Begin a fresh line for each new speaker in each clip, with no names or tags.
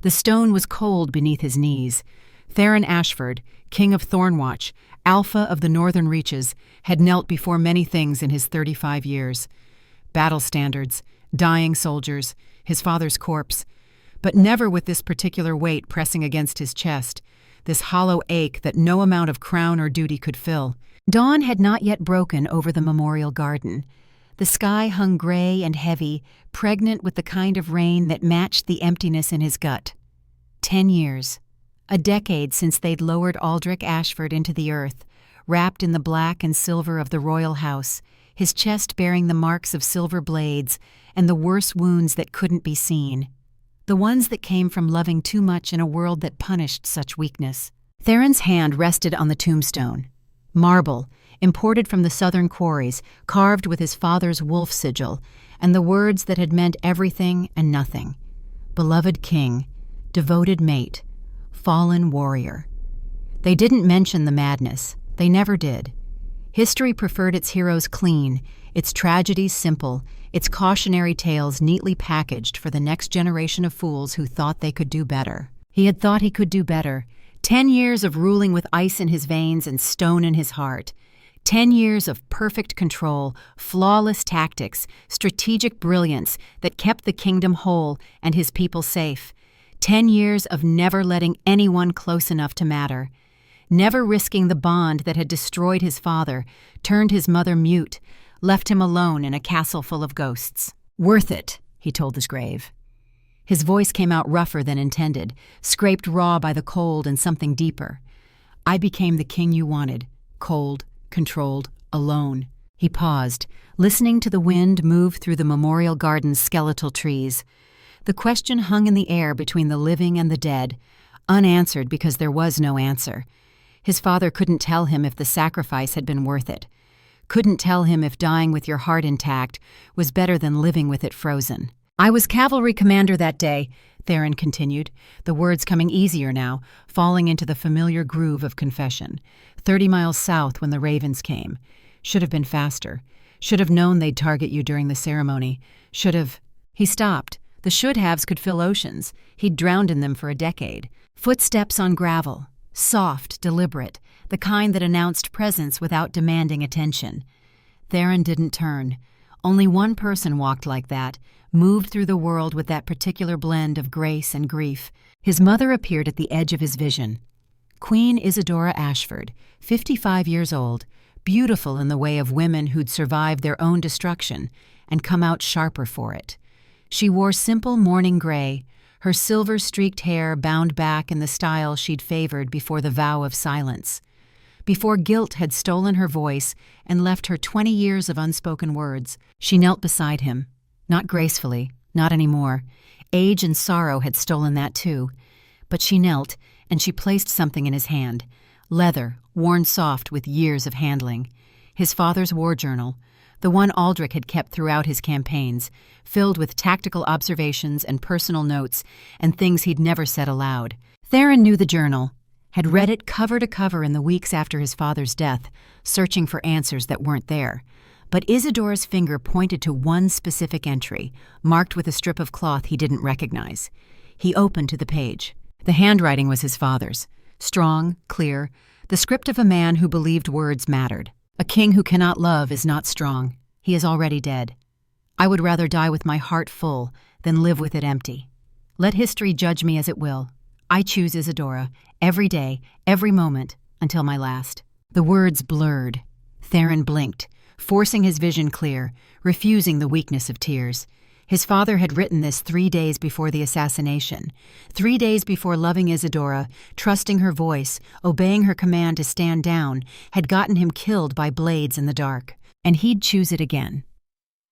The stone was cold beneath his knees. Theron Ashford, king of Thornwatch, alpha of the northern reaches, had knelt before many things in his 35 years. Battle standards, dying soldiers, his father's corpse, but never with this particular weight pressing against his chest, this hollow ache that no amount of crown or duty could fill. Dawn had not yet broken over the memorial garden. The sky hung gray and heavy, pregnant with the kind of rain that matched the emptiness in his gut. 10 years. A decade since they'd lowered Aldrich Ashford into the earth, wrapped in the black and silver of the royal house, his chest bearing the marks of silver blades and the worse wounds that couldn't be seen. The ones that came from loving too much in a world that punished such weakness. Theron's hand rested on the tombstone. Marble, imported from the southern quarries, carved with his father's wolf sigil, and the words that had meant everything and nothing. Beloved king, devoted mate, fallen warrior. They didn't mention the madness. They never did. History preferred its heroes clean, its tragedies simple, its cautionary tales neatly packaged for the next generation of fools who thought they could do better. He had thought he could do better. 10 years of ruling with ice in his veins and stone in his heart. 10 years of perfect control, flawless tactics, strategic brilliance that kept the kingdom whole and his people safe. 10 years of never letting anyone close enough to matter. Never risking the bond that had destroyed his father, turned his mother mute, left him alone in a castle full of ghosts. Worth it, he told his grave. His voice came out rougher than intended, scraped raw by the cold and something deeper. I became the king you wanted, cold, controlled, alone. He paused, listening to the wind move through the memorial garden's skeletal trees. The question hung in the air between the living and the dead, unanswered because there was no answer. His father couldn't tell him if the sacrifice had been worth it. Couldn't tell him if dying with your heart intact was better than living with it frozen. I was cavalry commander that day, Theron continued, the words coming easier now, falling into the familiar groove of confession. 30 miles south when the ravens came. Should have been faster. Should have known they'd target you during the ceremony. Should have... He stopped. The should-haves could fill oceans. He'd drowned in them for a decade. Footsteps on gravel. Soft, deliberate, the kind that announced presence without demanding attention. Theron didn't turn. Only one person walked like that, moved through the world with that particular blend of grace and grief. His mother appeared at the edge of his vision. Queen Isadora Ashford, 55 years old, beautiful in the way of women who'd survived their own destruction and come out sharper for it. She wore simple mourning gray, her silver-streaked hair bound back in the style she'd favored before the vow of silence. Before guilt had stolen her voice and left her 20 years of unspoken words, she knelt beside him. Not gracefully, not anymore. Age and sorrow had stolen that too. But she knelt, and she placed something in his hand. Leather, worn soft with years of handling. His father's war journal, the one Aldrich had kept throughout his campaigns, filled with tactical observations and personal notes and things he'd never said aloud. Theron knew the journal, had read it cover to cover in the weeks after his father's death, searching for answers that weren't there. But Isadora's finger pointed to one specific entry, marked with a strip of cloth he didn't recognize. He opened to the page. The handwriting was his father's. Strong, clear, the script of a man who believed words mattered. A king who cannot love is not strong. He is already dead. I would rather die with my heart full than live with it empty. Let history judge me as it will. I choose Isadora, every day, every moment, until my last. The words blurred. Theron blinked, forcing his vision clear, refusing the weakness of tears. His father had written this 3 days before the assassination, 3 days before loving Isadora, trusting her voice, obeying her command to stand down, had gotten him killed by blades in the dark. And he'd choose it again.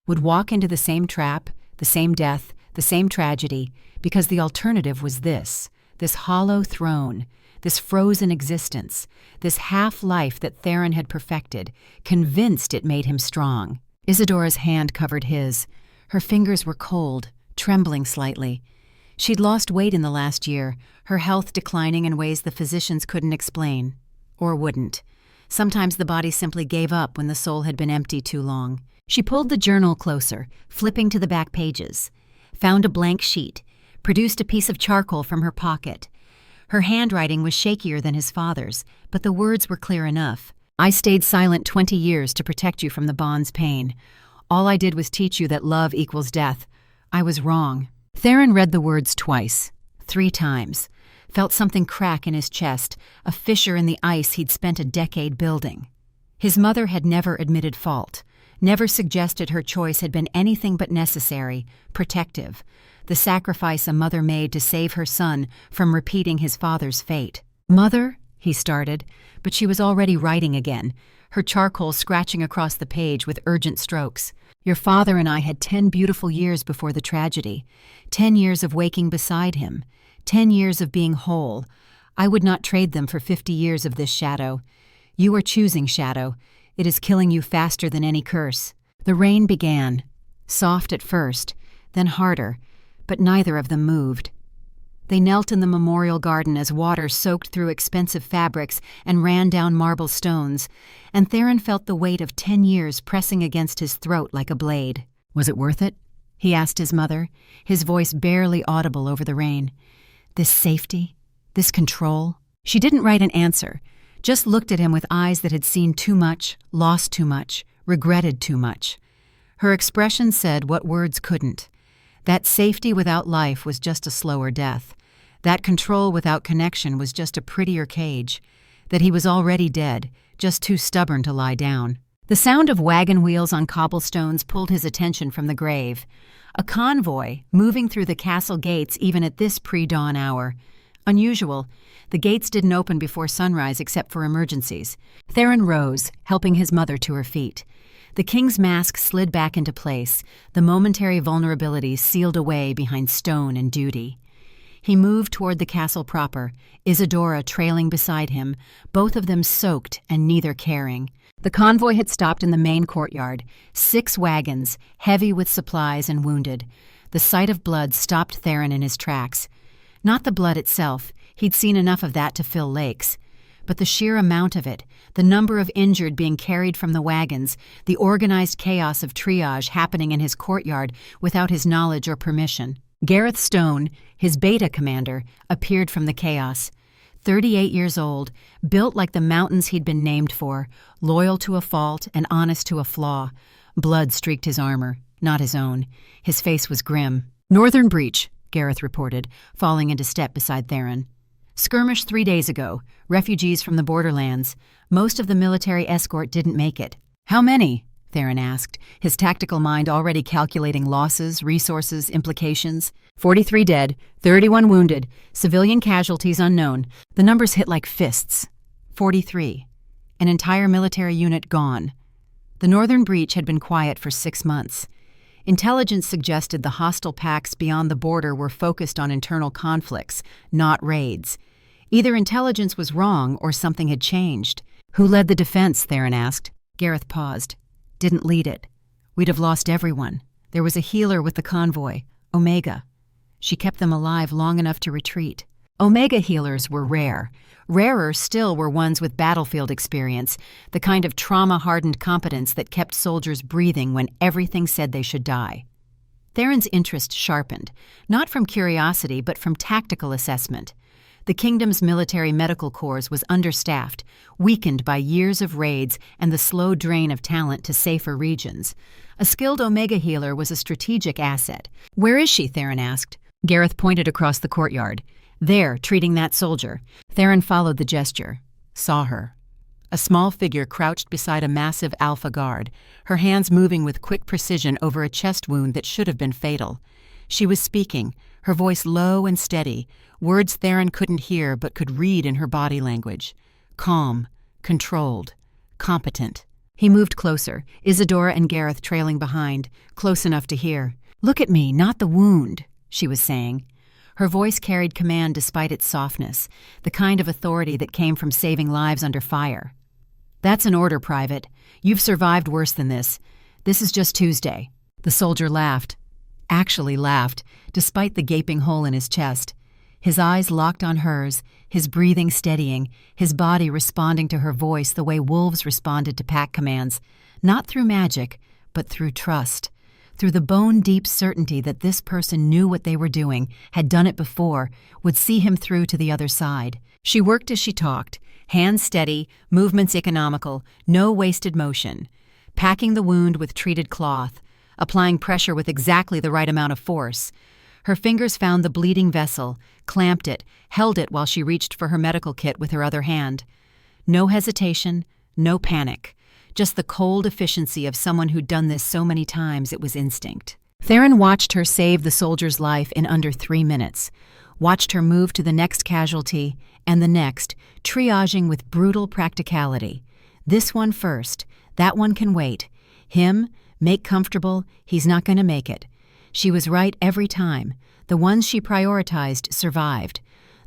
Would walk into the same trap, the same death, the same tragedy, because the alternative was this hollow throne, this frozen existence, this half-life that Theron had perfected, convinced it made him strong. Isadora's hand covered his. Her fingers were cold, trembling slightly. She'd lost weight in the last year, her health declining in ways the physicians couldn't explain. Or wouldn't. Sometimes the body simply gave up when the soul had been empty too long. She pulled the journal closer, flipping to the back pages. Found a blank sheet. produced a piece of charcoal from her pocket. Her handwriting was shakier than his father's, but the words were clear enough. I stayed silent 20 years to protect you from the bond's pain. All I did was teach you that love equals death. I was wrong. Theron read the words twice, 3 times, felt something crack in his chest, a fissure in the ice he'd spent a decade building. His mother had never admitted fault, never suggested her choice had been anything but necessary, protective, the sacrifice a mother made to save her son from repeating his father's fate. "Mother?" he started, but she was already writing again, her charcoal scratching across the page with urgent strokes. "Your father and I had 10 beautiful years before the tragedy, 10 years of waking beside him, 10 years of being whole. I would not trade them for 50 years of this shadow. You are choosing shadow. It is killing you faster than any curse." The rain began, soft at first, then harder, but neither of them moved. They knelt in the memorial garden as water soaked through expensive fabrics and ran down marble stones, and Theron felt the weight of 10 years pressing against his throat like a blade. "Was it worth it?" he asked his mother, his voice barely audible over the rain. "This safety? This control?" She didn't write an answer, just looked at him with eyes that had seen too much, lost too much, regretted too much. Her expression said what words couldn't. That safety without life was just a slower death. That control without connection was just a prettier cage. That he was already dead, just too stubborn to lie down. The sound of wagon wheels on cobblestones pulled his attention from the grave. A convoy, moving through the castle gates even at this pre-dawn hour. Unusual. The gates didn't open before sunrise except for emergencies. Theron rose, helping his mother to her feet. The king's mask slid back into place, the momentary vulnerability sealed away behind stone and duty. He moved toward the castle proper, Isadora trailing beside him, both of them soaked and neither caring. The convoy had stopped in the main courtyard, 6 wagons, heavy with supplies and wounded. The sight of blood stopped Theron in his tracks. Not the blood itself, he'd seen enough of that to fill lakes, but the sheer amount of it, the number of injured being carried from the wagons, the organized chaos of triage happening in his courtyard without his knowledge or permission. Gareth Stone, his beta commander, appeared from the chaos. 38 years old, built like the mountains he'd been named for, loyal to a fault and honest to a flaw. Blood streaked his armor, not his own. His face was grim. "Northern breach," Gareth reported, falling into step beside Theron. "Skirmish 3 days ago. Refugees from the borderlands. Most of the military escort didn't make it." "How many?" Theron asked, his tactical mind already calculating losses, resources, implications. 43 dead, 31 wounded, civilian casualties unknown. The numbers hit like fists. 43. An entire military unit gone. The northern breach had been quiet for 6 months. Intelligence suggested the hostile packs beyond the border were focused on internal conflicts, not raids. Either intelligence was wrong or something had changed. "Who led the defense?" Theron asked. Gareth paused. "Didn't lead it. We'd have lost everyone. There was a healer with the convoy, Omega. She kept them alive long enough to retreat." Omega healers were rare. Rarer still were ones with battlefield experience, the kind of trauma-hardened competence that kept soldiers breathing when everything said they should die. Theron's interest sharpened, not from curiosity but from tactical assessment. The kingdom's military medical corps was understaffed, weakened by years of raids and the slow drain of talent to safer regions. A skilled Omega healer was a strategic asset. "Where is she?" Theron asked. Gareth pointed across the courtyard. "There, treating that soldier." Theron followed the gesture. Saw her. A small figure crouched beside a massive Alpha guard, her hands moving with quick precision over a chest wound that should have been fatal. She was speaking, her voice low and steady, words Theron couldn't hear but could read in her body language. Calm, controlled, competent. He moved closer, Isadora and Gareth trailing behind, close enough to hear. "Look at me, not the wound," she was saying. Her voice carried command despite its softness, the kind of authority that came from saving lives under fire. "That's an order, Private. You've survived worse than this. This is just Tuesday." The soldier laughed. Actually laughed, despite the gaping hole in his chest. His eyes locked on hers, his breathing steadying, his body responding to her voice the way wolves responded to pack commands, not through magic, but through trust. through the bone-deep certainty that this person knew what they were doing, had done it before, would see him through to the other side. She worked as she talked, hands steady, movements economical, no wasted motion, packing the wound with treated cloth, applying pressure with exactly the right amount of force. Her fingers found the bleeding vessel, clamped it, held it while she reached for her medical kit with her other hand. No hesitation, no panic. Just the cold efficiency of someone who'd done this so many times it was instinct. Theron watched her save the soldier's life in under 3 minutes, watched her move to the next casualty and the next, triaging with brutal practicality. This one first, that one can wait. Him, make comfortable, he's not going to make it. She was right every time. The ones she prioritized survived.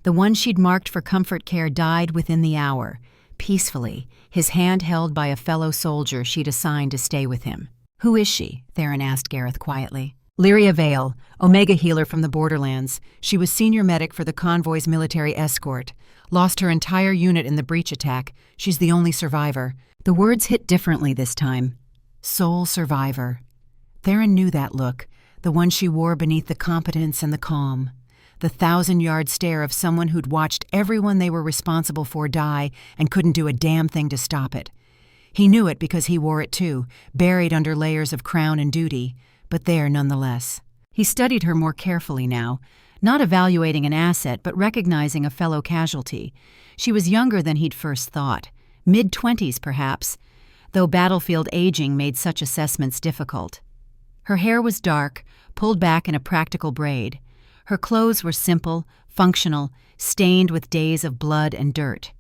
The ones she'd marked for comfort care died within the hour, peacefully, his hand held by a fellow soldier she'd assigned to stay with him. "Who is she?" Theron asked Gareth quietly. "Lyria Vale, Omega healer from the borderlands. She was senior medic for the convoy's military escort. Lost her entire unit in the breach attack. She's the only survivor." The words hit differently this time. Sole survivor. Theron knew that look, the one she wore beneath the competence and the calm. The 1,000-yard stare of someone who'd watched everyone they were responsible for die and couldn't do a damn thing to stop it. He knew it because he wore it too, buried under layers of crown and duty, but there nonetheless. He studied her more carefully now, not evaluating an asset but recognizing a fellow casualty. She was younger than he'd first thought, mid-20s perhaps, though battlefield aging made such assessments difficult. Her hair was dark, pulled back in a practical braid. Her clothes were simple, functional, stained with days of blood and dirt.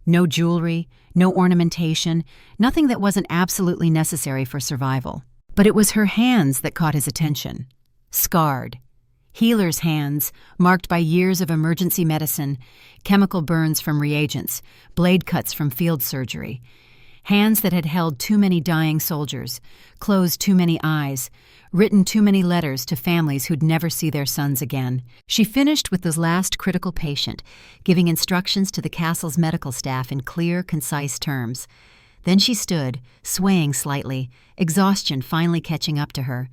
No jewelry, no ornamentation, nothing that wasn't absolutely necessary for survival. But it was her hands that caught his attention. Scarred. Healer's hands, marked by years of emergency medicine, chemical burns from reagents, blade cuts from field surgery. Hands that had held too many dying soldiers, closed too many eyes, written too many letters to families who'd never see their sons again. She finished with the last critical patient, giving instructions to the castle's medical staff in clear, concise terms. Then she stood, swaying slightly, exhaustion finally catching up to her.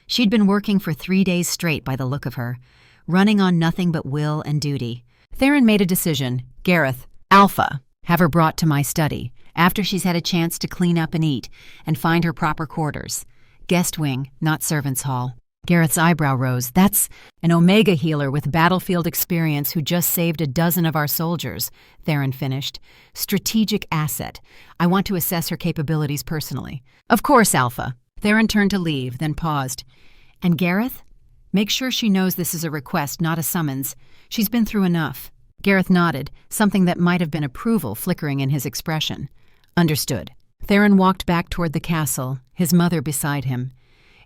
She'd been working for 3 days straight by the look of her, running on nothing but will and duty. Theron made a decision. "Gareth, Alpha, have her brought to my study, after she's had a chance to clean up and eat, and find her proper quarters. Guest wing, not servants' hall." Gareth's eyebrow rose. "That's an Omega healer with battlefield experience who just saved a dozen of our soldiers," Theron finished. "Strategic asset. I want to assess her capabilities personally." "Of course, Alpha." Theron turned to leave, then paused. "And Gareth? Make sure she knows this is a request, not a summons. She's been through enough." Gareth nodded, something that might have been approval flickering in his expression. "Understood." Theron walked back toward the castle, his mother beside him.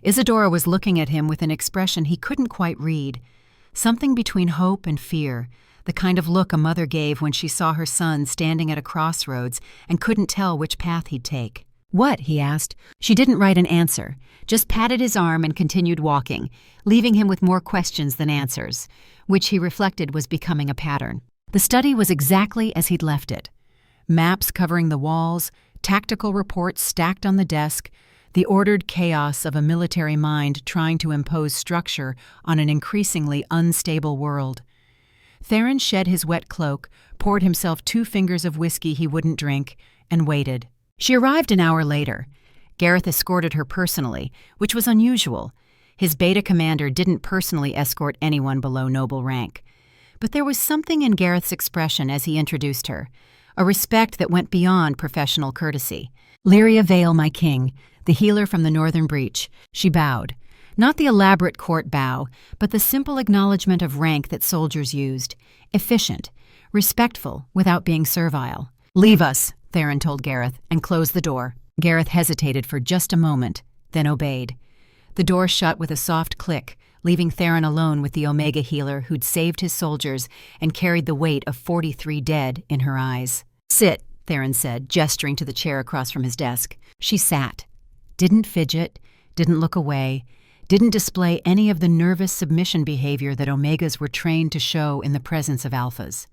Isadora was looking at him with an expression he couldn't quite read. Something between hope and fear, the kind of look a mother gave when she saw her son standing at a crossroads and couldn't tell which path he'd take. "What?" he asked. She didn't write an answer, just patted his arm and continued walking, leaving him with more questions than answers, which he reflected was becoming a pattern. The study was exactly as he'd left it. Maps covering the walls, tactical reports stacked on the desk, the ordered chaos of a military mind trying to impose structure on an increasingly unstable world. Theron shed his wet cloak, poured himself 2 fingers of whiskey he wouldn't drink, and waited. She arrived an hour later. Gareth escorted her personally, which was unusual. His beta commander didn't personally escort anyone below noble rank. But there was something in Gareth's expression as he introduced her, a respect that went beyond professional courtesy. "Lyria Vale, my king, the healer from the northern breach." She bowed. Not the elaborate court bow, but the simple acknowledgement of rank that soldiers used. Efficient, respectful, without being servile. "Leave us," Theron told Gareth, and closed the door. Gareth hesitated for just a moment, then obeyed. The door shut with a soft click, leaving Theron alone with the Omega healer who'd saved his soldiers and carried the weight of 43 dead in her eyes. "Sit," Theron said, gesturing to the chair across from his desk. She sat. Didn't fidget, didn't look away, didn't display any of the nervous submission behavior that Omegas were trained to show in the presence of Alphas.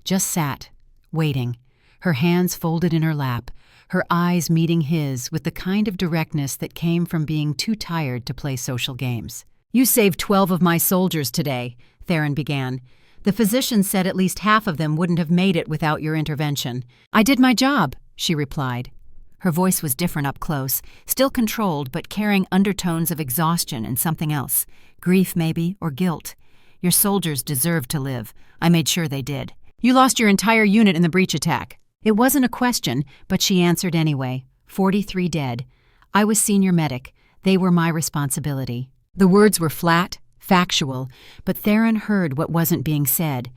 Just sat, waiting, her hands folded in her lap, her eyes meeting his with the kind of directness that came from being too tired to play social games. "You saved 12 of my soldiers today," Theron began. "The physician said at least half of them wouldn't have made it without your intervention." "I did my job," she replied. Her voice was different up close, still controlled but carrying undertones of exhaustion and something else. Grief, maybe, or guilt. "Your soldiers deserved to live. I made sure they did. You lost your entire unit in the breach attack." It wasn't a question, but she answered anyway. 43 dead. I was senior medic. They were my responsibility. The words were flat, factual, but Theron heard what wasn't being said.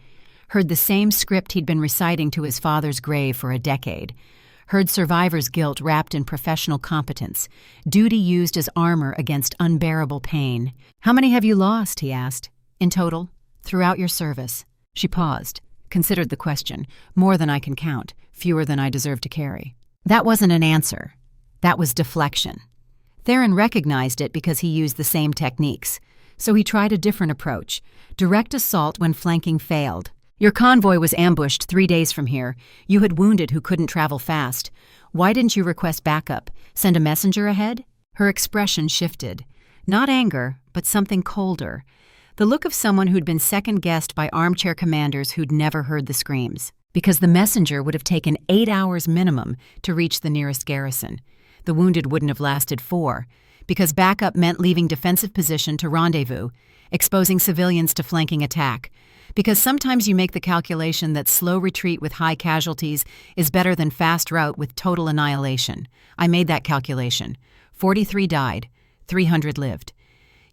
Heard the same script he'd been reciting to his father's grave for a decade. Heard survivor's guilt wrapped in professional competence. Duty used as armor against unbearable pain. "How many have you lost?" he asked. "In total, throughout your service." She paused, considered the question. "More than I can count, fewer than I deserve to carry." That wasn't an answer. That was deflection. Theron recognized it because he used the same techniques. So he tried a different approach. Direct assault when flanking failed. "Your convoy was ambushed 3 days from here. You had wounded who couldn't travel fast. Why didn't you request backup? Send a messenger ahead?" Her expression shifted. Not anger, but something colder. The look of someone who'd been second-guessed by armchair commanders who'd never heard the screams. Because the messenger would have taken 8 hours minimum to reach the nearest garrison. The wounded wouldn't have lasted 4. Because backup meant leaving defensive position to rendezvous, exposing civilians to flanking attack. Because sometimes you make the calculation that slow retreat with high casualties is better than fast rout with total annihilation. I made that calculation. 43 died. 300 lived.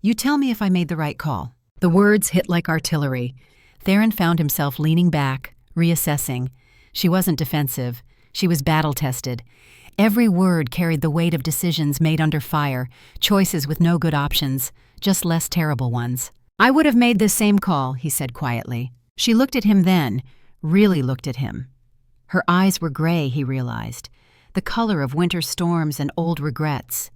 You tell me if I made the right call. The words hit like artillery. Theron found himself leaning back, reassessing. She wasn't defensive. She was battle-tested. Every word carried the weight of decisions made under fire, choices with no good options, just less terrible ones. "I would have made this same call," he said quietly. She looked at him then, really looked at him. Her eyes were gray, he realized, the color of winter storms and old regrets.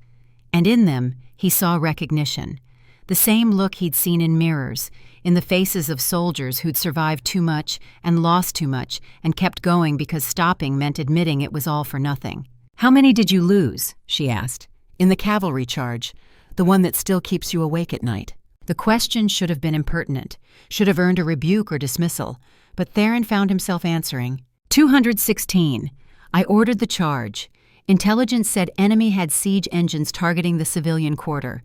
And in them, he saw recognition. The same look he'd seen in mirrors, in the faces of soldiers who'd survived too much and lost too much and kept going because stopping meant admitting it was all for nothing. "How many did you lose?" she asked. "In the cavalry charge, the one that still keeps you awake at night." The question should have been impertinent, should have earned a rebuke or dismissal, but Theron found himself answering. 216. I ordered the charge. Intelligence said enemy had siege engines targeting the civilian quarter.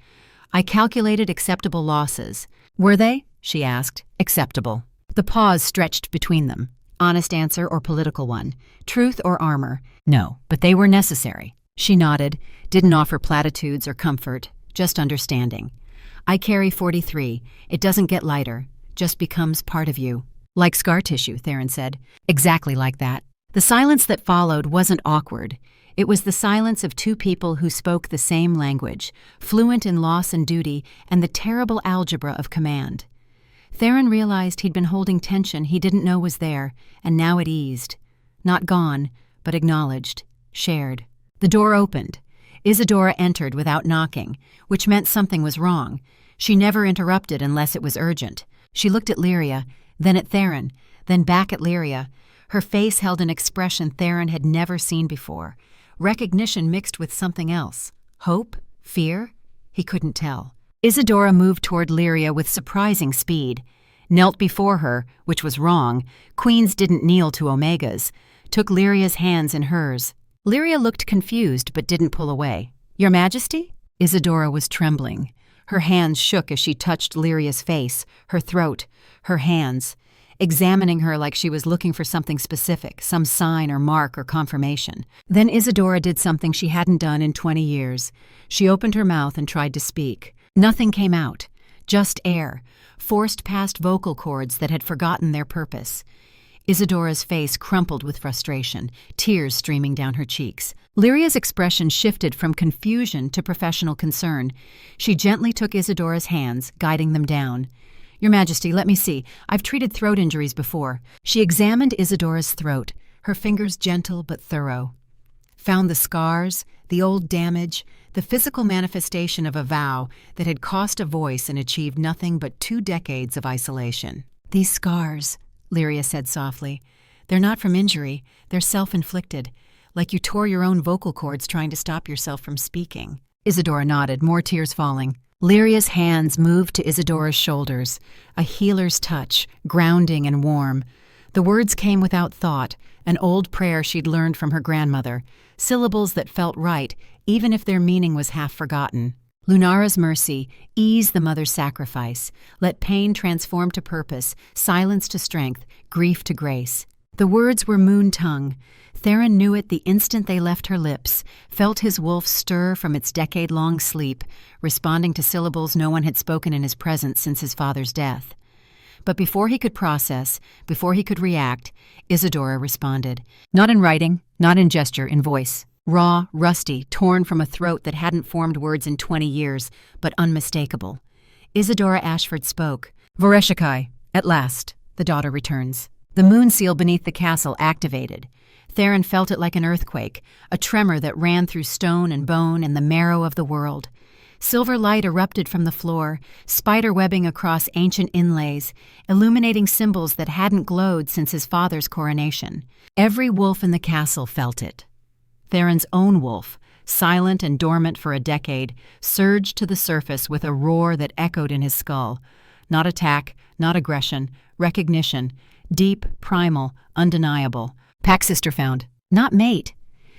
I calculated acceptable losses. Were they? She asked. Acceptable. The pause stretched between them. Honest answer or political one? Truth or armor? No, but they were necessary. She nodded, didn't offer platitudes or comfort, just understanding. I carry 43. It doesn't get lighter, just becomes part of you. Like scar tissue, Theron said. Exactly like that. The silence that followed wasn't awkward. It was the silence of two people who spoke the same language, fluent in loss and duty and the terrible algebra of command. Theron realized he'd been holding tension he didn't know was there, and now it eased. Not gone, but acknowledged, shared. The door opened. Isadora entered without knocking, which meant something was wrong. She never interrupted unless it was urgent. She looked at Lyria, then at Theron, then back at Lyria. Her face held an expression Theron had never seen before. Recognition mixed with something else. Hope? Fear? He couldn't tell. Isadora moved toward Lyria with surprising speed. Knelt before her, which was wrong. Queens didn't kneel to omegas. Took Lyria's hands in hers. Lyria looked confused but didn't pull away. Your Majesty? Isadora was trembling. Her hands shook as she touched Lyria's face, her throat, her hands, examining her like she was looking for something specific, some sign or mark or confirmation. Then Isadora did something she hadn't done in 20 years. She opened her mouth and tried to speak. Nothing came out, just air, forced past vocal cords that had forgotten their purpose. Isadora's face crumpled with frustration, tears streaming down her cheeks. Lyria's expression shifted from confusion to professional concern. She gently took Isadora's hands, guiding them down. Your Majesty, let me see. I've treated throat injuries before. She examined Isadora's throat, her fingers gentle but thorough. Found the scars, the old damage, the physical manifestation of a vow that had cost a voice and achieved nothing but 2 decades of isolation. These scars, Lyria said softly, they're not from injury, they're self-inflicted, like you tore your own vocal cords trying to stop yourself from speaking. Isadora nodded, more tears falling. Lyria's hands moved to Isadora's shoulders, a healer's touch, grounding and warm. The words came without thought, an old prayer she'd learned from her grandmother, syllables that felt right, even if their meaning was half forgotten. Lunara's mercy, ease the mother's sacrifice, let pain transform to purpose, silence to strength, grief to grace. The words were moon tongue. Theron knew it the instant they left her lips, felt his wolf stir from its decade-long sleep, responding to syllables no one had spoken in his presence since his father's death. But before he could process, before he could react, Isadora responded. Not in writing, not in gesture, in voice. Raw, rusty, torn from a throat that hadn't formed words in 20 years, but unmistakable. Isadora Ashford spoke. Voreshikai, at last, the daughter returns. The moon seal beneath the castle activated. Theron felt it like an earthquake, a tremor that ran through stone and bone and the marrow of the world. Silver light erupted from the floor, spider webbing across ancient inlays, illuminating symbols that hadn't glowed since his father's coronation. Every wolf in the castle felt it. Theron's own wolf, silent and dormant for a decade, surged to the surface with a roar that echoed in his skull. Not attack, not aggression, recognition, deep, primal, undeniable. Pack sister found. Not mate.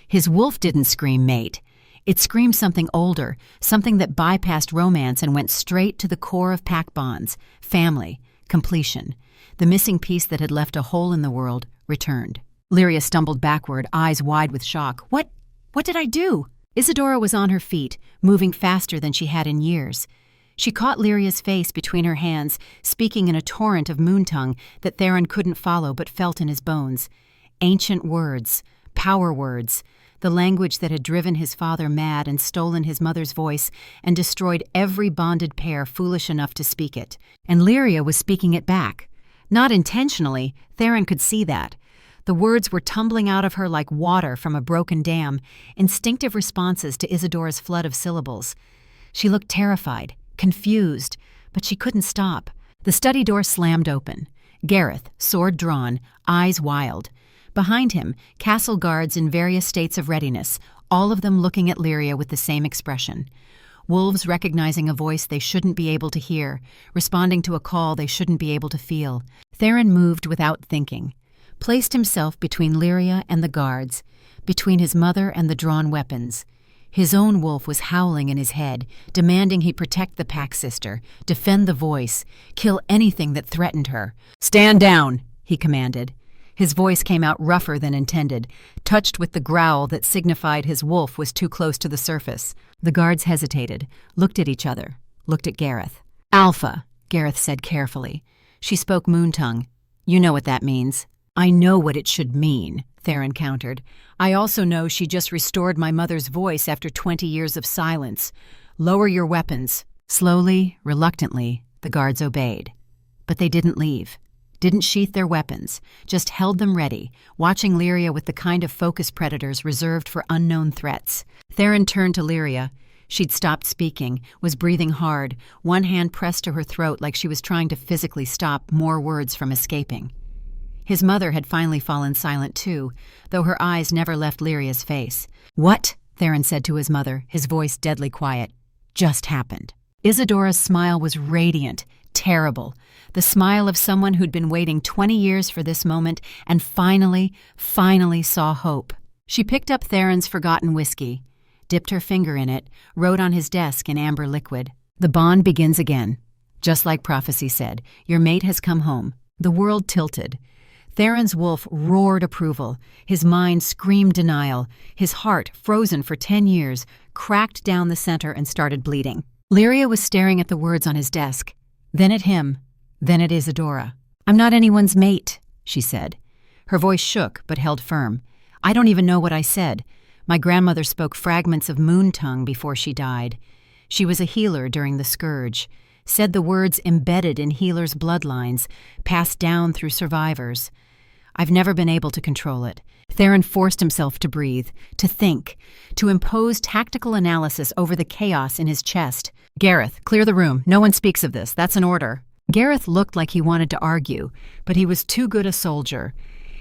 His wolf didn't scream mate. It screamed something older, something that bypassed romance and went straight to the core of pack bonds, family, completion. The missing piece that had left a hole in the world returned. Lyria stumbled backward, eyes wide with shock. What did I do? Isadora was on her feet, moving faster than she had in years. She caught Lyria's face between her hands, speaking in a torrent of moon tongue that Theron couldn't follow but felt in his bones. Ancient words, power words, the language that had driven his father mad and stolen his mother's voice and destroyed every bonded pair foolish enough to speak it. And Lyria was speaking it back. Not intentionally, Theron could see that. The words were tumbling out of her like water from a broken dam, instinctive responses to Isadora's flood of syllables. She looked terrified, confused, but she couldn't stop. The study door slammed open. Gareth, sword drawn, eyes wild. Behind him, castle guards in various states of readiness, all of them looking at Lyria with the same expression. Wolves recognizing a voice they shouldn't be able to hear, responding to a call they shouldn't be able to feel. Theron moved without thinking, placed himself between Lyria and the guards, between his mother and the drawn weapons. His own wolf was howling in his head, demanding he protect the pack sister, defend the voice, kill anything that threatened her. "Stand down," he commanded. His voice came out rougher than intended, touched with the growl that signified his wolf was too close to the surface. The guards hesitated, looked at each other, looked at Gareth. "Alpha," Gareth said carefully. She spoke moon tongue. "You know what that means." "I know what it should mean," Theron countered. "I also know she just restored my mother's voice after 20 years of silence. Lower your weapons." Slowly, reluctantly, the guards obeyed. But they didn't leave. Didn't sheath their weapons, just held them ready, watching Lyria with the kind of focus predators reserved for unknown threats. Theron turned to Lyria. She'd stopped speaking, was breathing hard, one hand pressed to her throat like she was trying to physically stop more words from escaping. His mother had finally fallen silent too, though her eyes never left Lyria's face. "What?" Theron said to his mother, his voice deadly quiet. "Just happened." Isadora's smile was radiant, terrible, the smile of someone who'd been waiting 20 years for this moment and finally saw hope. She picked up Theron's forgotten whiskey, dipped her finger in it, wrote on his desk in amber liquid. "The bond begins again. Just like prophecy said, your mate has come home." The world tilted. Theron's wolf roared approval. His mind screamed denial. His heart, frozen for 10 years, cracked down the center and started bleeding. Lyria was staring at the words on his desk, then at him, then at Isadora. "I'm not anyone's mate," she said. Her voice shook but held firm. "I don't even know what I said. My grandmother spoke fragments of moon tongue before she died. She was a healer during the scourge, said the words embedded in healers' bloodlines, passed down through survivors. I've never been able to control it." Theron forced himself to breathe, to think, to impose tactical analysis over the chaos in his chest. "Gareth, clear the room. No one speaks of this. That's an order." Gareth looked like he wanted to argue, but he was too good a soldier.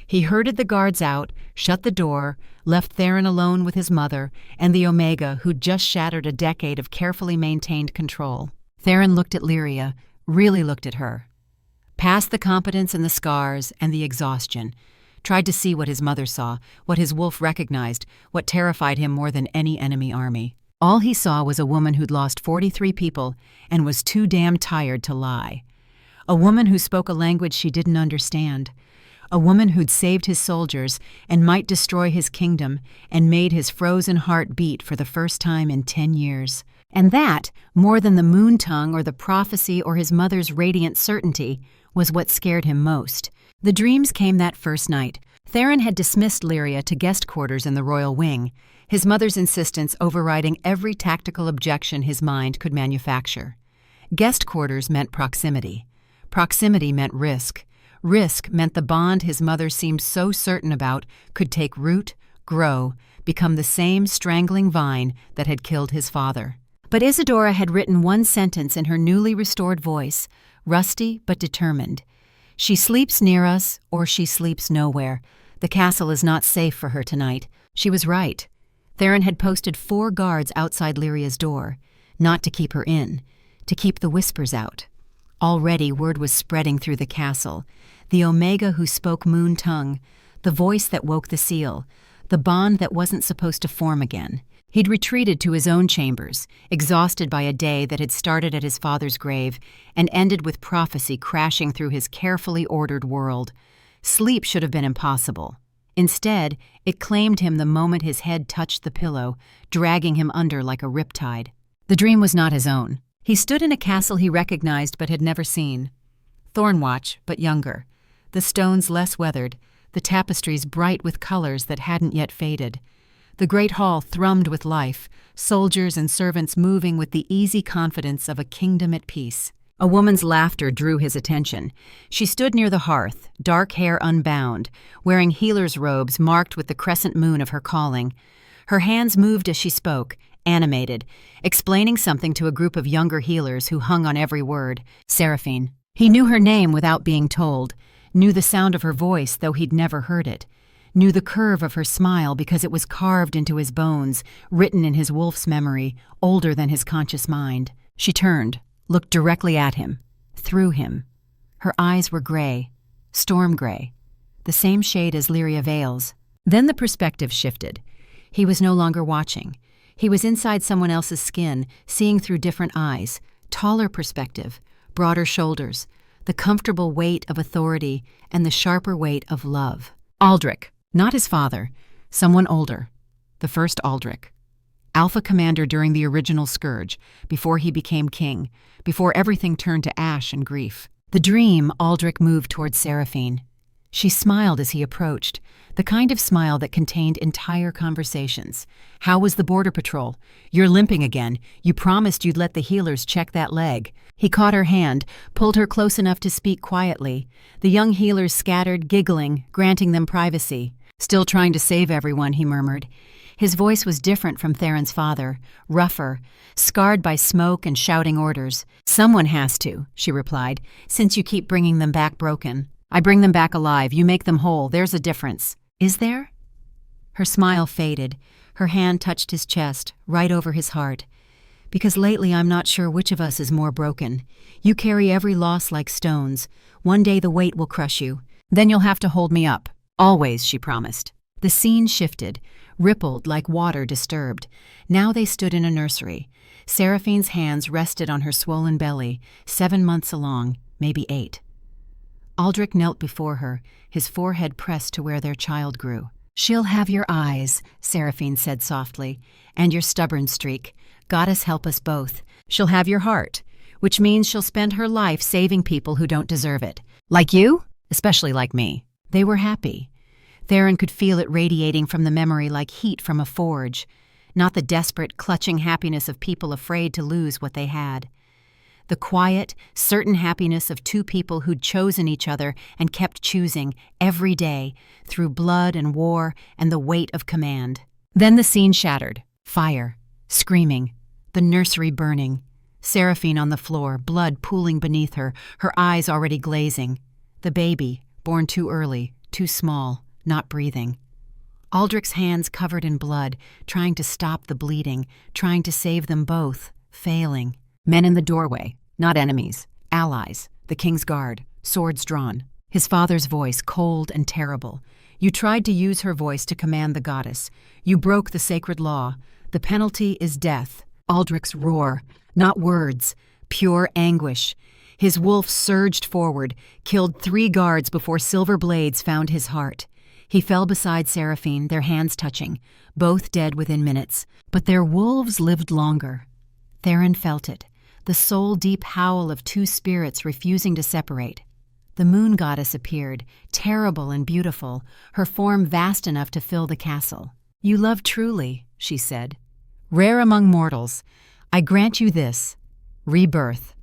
He herded the guards out, shut the door, left Theron alone with his mother and the Omega who'd just shattered a decade of carefully maintained control. Theron looked at Lyria, really looked at her. Past the competence and the scars and the exhaustion. Tried to see what his mother saw, what his wolf recognized, what terrified him more than any enemy army. All he saw was a woman who'd lost 43 people and was too damn tired to lie. A woman who spoke a language she didn't understand. A woman who'd saved his soldiers and might destroy his kingdom and made his frozen heart beat for the first time in 10 years. And that, more than the moon tongue or the prophecy or his mother's radiant certainty, was what scared him most. The dreams came that first night. Theron had dismissed Lyria to guest quarters in the royal wing, his mother's insistence overriding every tactical objection his mind could manufacture. Guest quarters meant proximity. Proximity meant risk. Risk meant the bond his mother seemed so certain about could take root, grow, become the same strangling vine that had killed his father. But Isadora had written one sentence in her newly restored voice, rusty but determined. She sleeps near us, or she sleeps nowhere. The castle is not safe for her tonight. She was right. Theron had posted 4 guards outside Lyria's door, not to keep her in, to keep the whispers out. Already word was spreading through the castle. The Omega who spoke moon tongue, the voice that woke the seal, the bond that wasn't supposed to form again. He'd retreated to his own chambers, exhausted by a day that had started at his father's grave and ended with prophecy crashing through his carefully ordered world. Sleep should have been impossible. Instead, it claimed him the moment his head touched the pillow, dragging him under like a riptide. The dream was not his own. He stood in a castle he recognized but had never seen. Thornwatch, but younger. The stones less weathered, the tapestries bright with colors that hadn't yet faded. The great hall thrummed with life, soldiers and servants moving with the easy confidence of a kingdom at peace. A woman's laughter drew his attention. She stood near the hearth, dark hair unbound, wearing healer's robes marked with the crescent moon of her calling. Her hands moved as she spoke, animated, explaining something to a group of younger healers who hung on every word. Seraphine. He knew her name without being told, knew the sound of her voice though he'd never heard it, knew the curve of her smile because it was carved into his bones, written in his wolf's memory, older than his conscious mind. She turned, looked directly at him, through him. Her eyes were gray, storm gray, the same shade as Lyria Vale's. Then the perspective shifted. He was no longer watching. He was inside someone else's skin, seeing through different eyes, taller perspective, broader shoulders, the comfortable weight of authority and the sharper weight of love. Aldrich, not his father, someone older, the first Aldrich. Alpha commander during the original Scourge, before he became king, before everything turned to ash and grief. The dream, Aldrich moved toward Seraphine. She smiled as he approached, the kind of smile that contained entire conversations. How was the border patrol? You're limping again. You promised you'd let the healers check that leg. He caught her hand, pulled her close enough to speak quietly. The young healers scattered, giggling, granting them privacy. Still trying to save everyone, he murmured. His voice was different from Theron's father, rougher, scarred by smoke and shouting orders. Someone has to, she replied, since you keep bringing them back broken. I bring them back alive. You make them whole. There's a difference. Is there? Her smile faded. Her hand touched his chest, right over his heart. Because lately I'm not sure which of us is more broken. You carry every loss like stones. One day the weight will crush you. Then you'll have to hold me up. Always, she promised. The scene shifted, rippled like water disturbed. Now they stood in a nursery. Seraphine's hands rested on her swollen belly, 7 months along, maybe 8. Aldrich knelt before her, his forehead pressed to where their child grew. She'll have your eyes, Seraphine said softly, and your stubborn streak. Goddess help us both. She'll have your heart, which means she'll spend her life saving people who don't deserve it. Like you? Especially like me. They were happy. Theron could feel it radiating from the memory like heat from a forge, not the desperate, clutching happiness of people afraid to lose what they had. The quiet, certain happiness of 2 people who'd chosen each other and kept choosing every day through blood and war and the weight of command. Then the scene shattered. Fire, screaming, the nursery burning, Seraphine on the floor, blood pooling beneath her, her eyes already glazing. The baby, born too early, too small, not breathing. Aldrich's hands covered in blood, trying to stop the bleeding, trying to save them both, failing. Men in the doorway, not enemies, allies, the king's guard, swords drawn. His father's voice, cold and terrible. You tried to use her voice to command the goddess. You broke the sacred law. The penalty is death. Aldrich's roar, not words, pure anguish. His wolf surged forward, killed 3 guards before silver blades found his heart. He fell beside Seraphine, their hands touching, both dead within minutes. But their wolves lived longer. Theron felt it, the soul-deep howl of 2 spirits refusing to separate. The moon goddess appeared, terrible and beautiful, her form vast enough to fill the castle. "You love truly," she said. "Rare among mortals. I grant you this. Rebirth.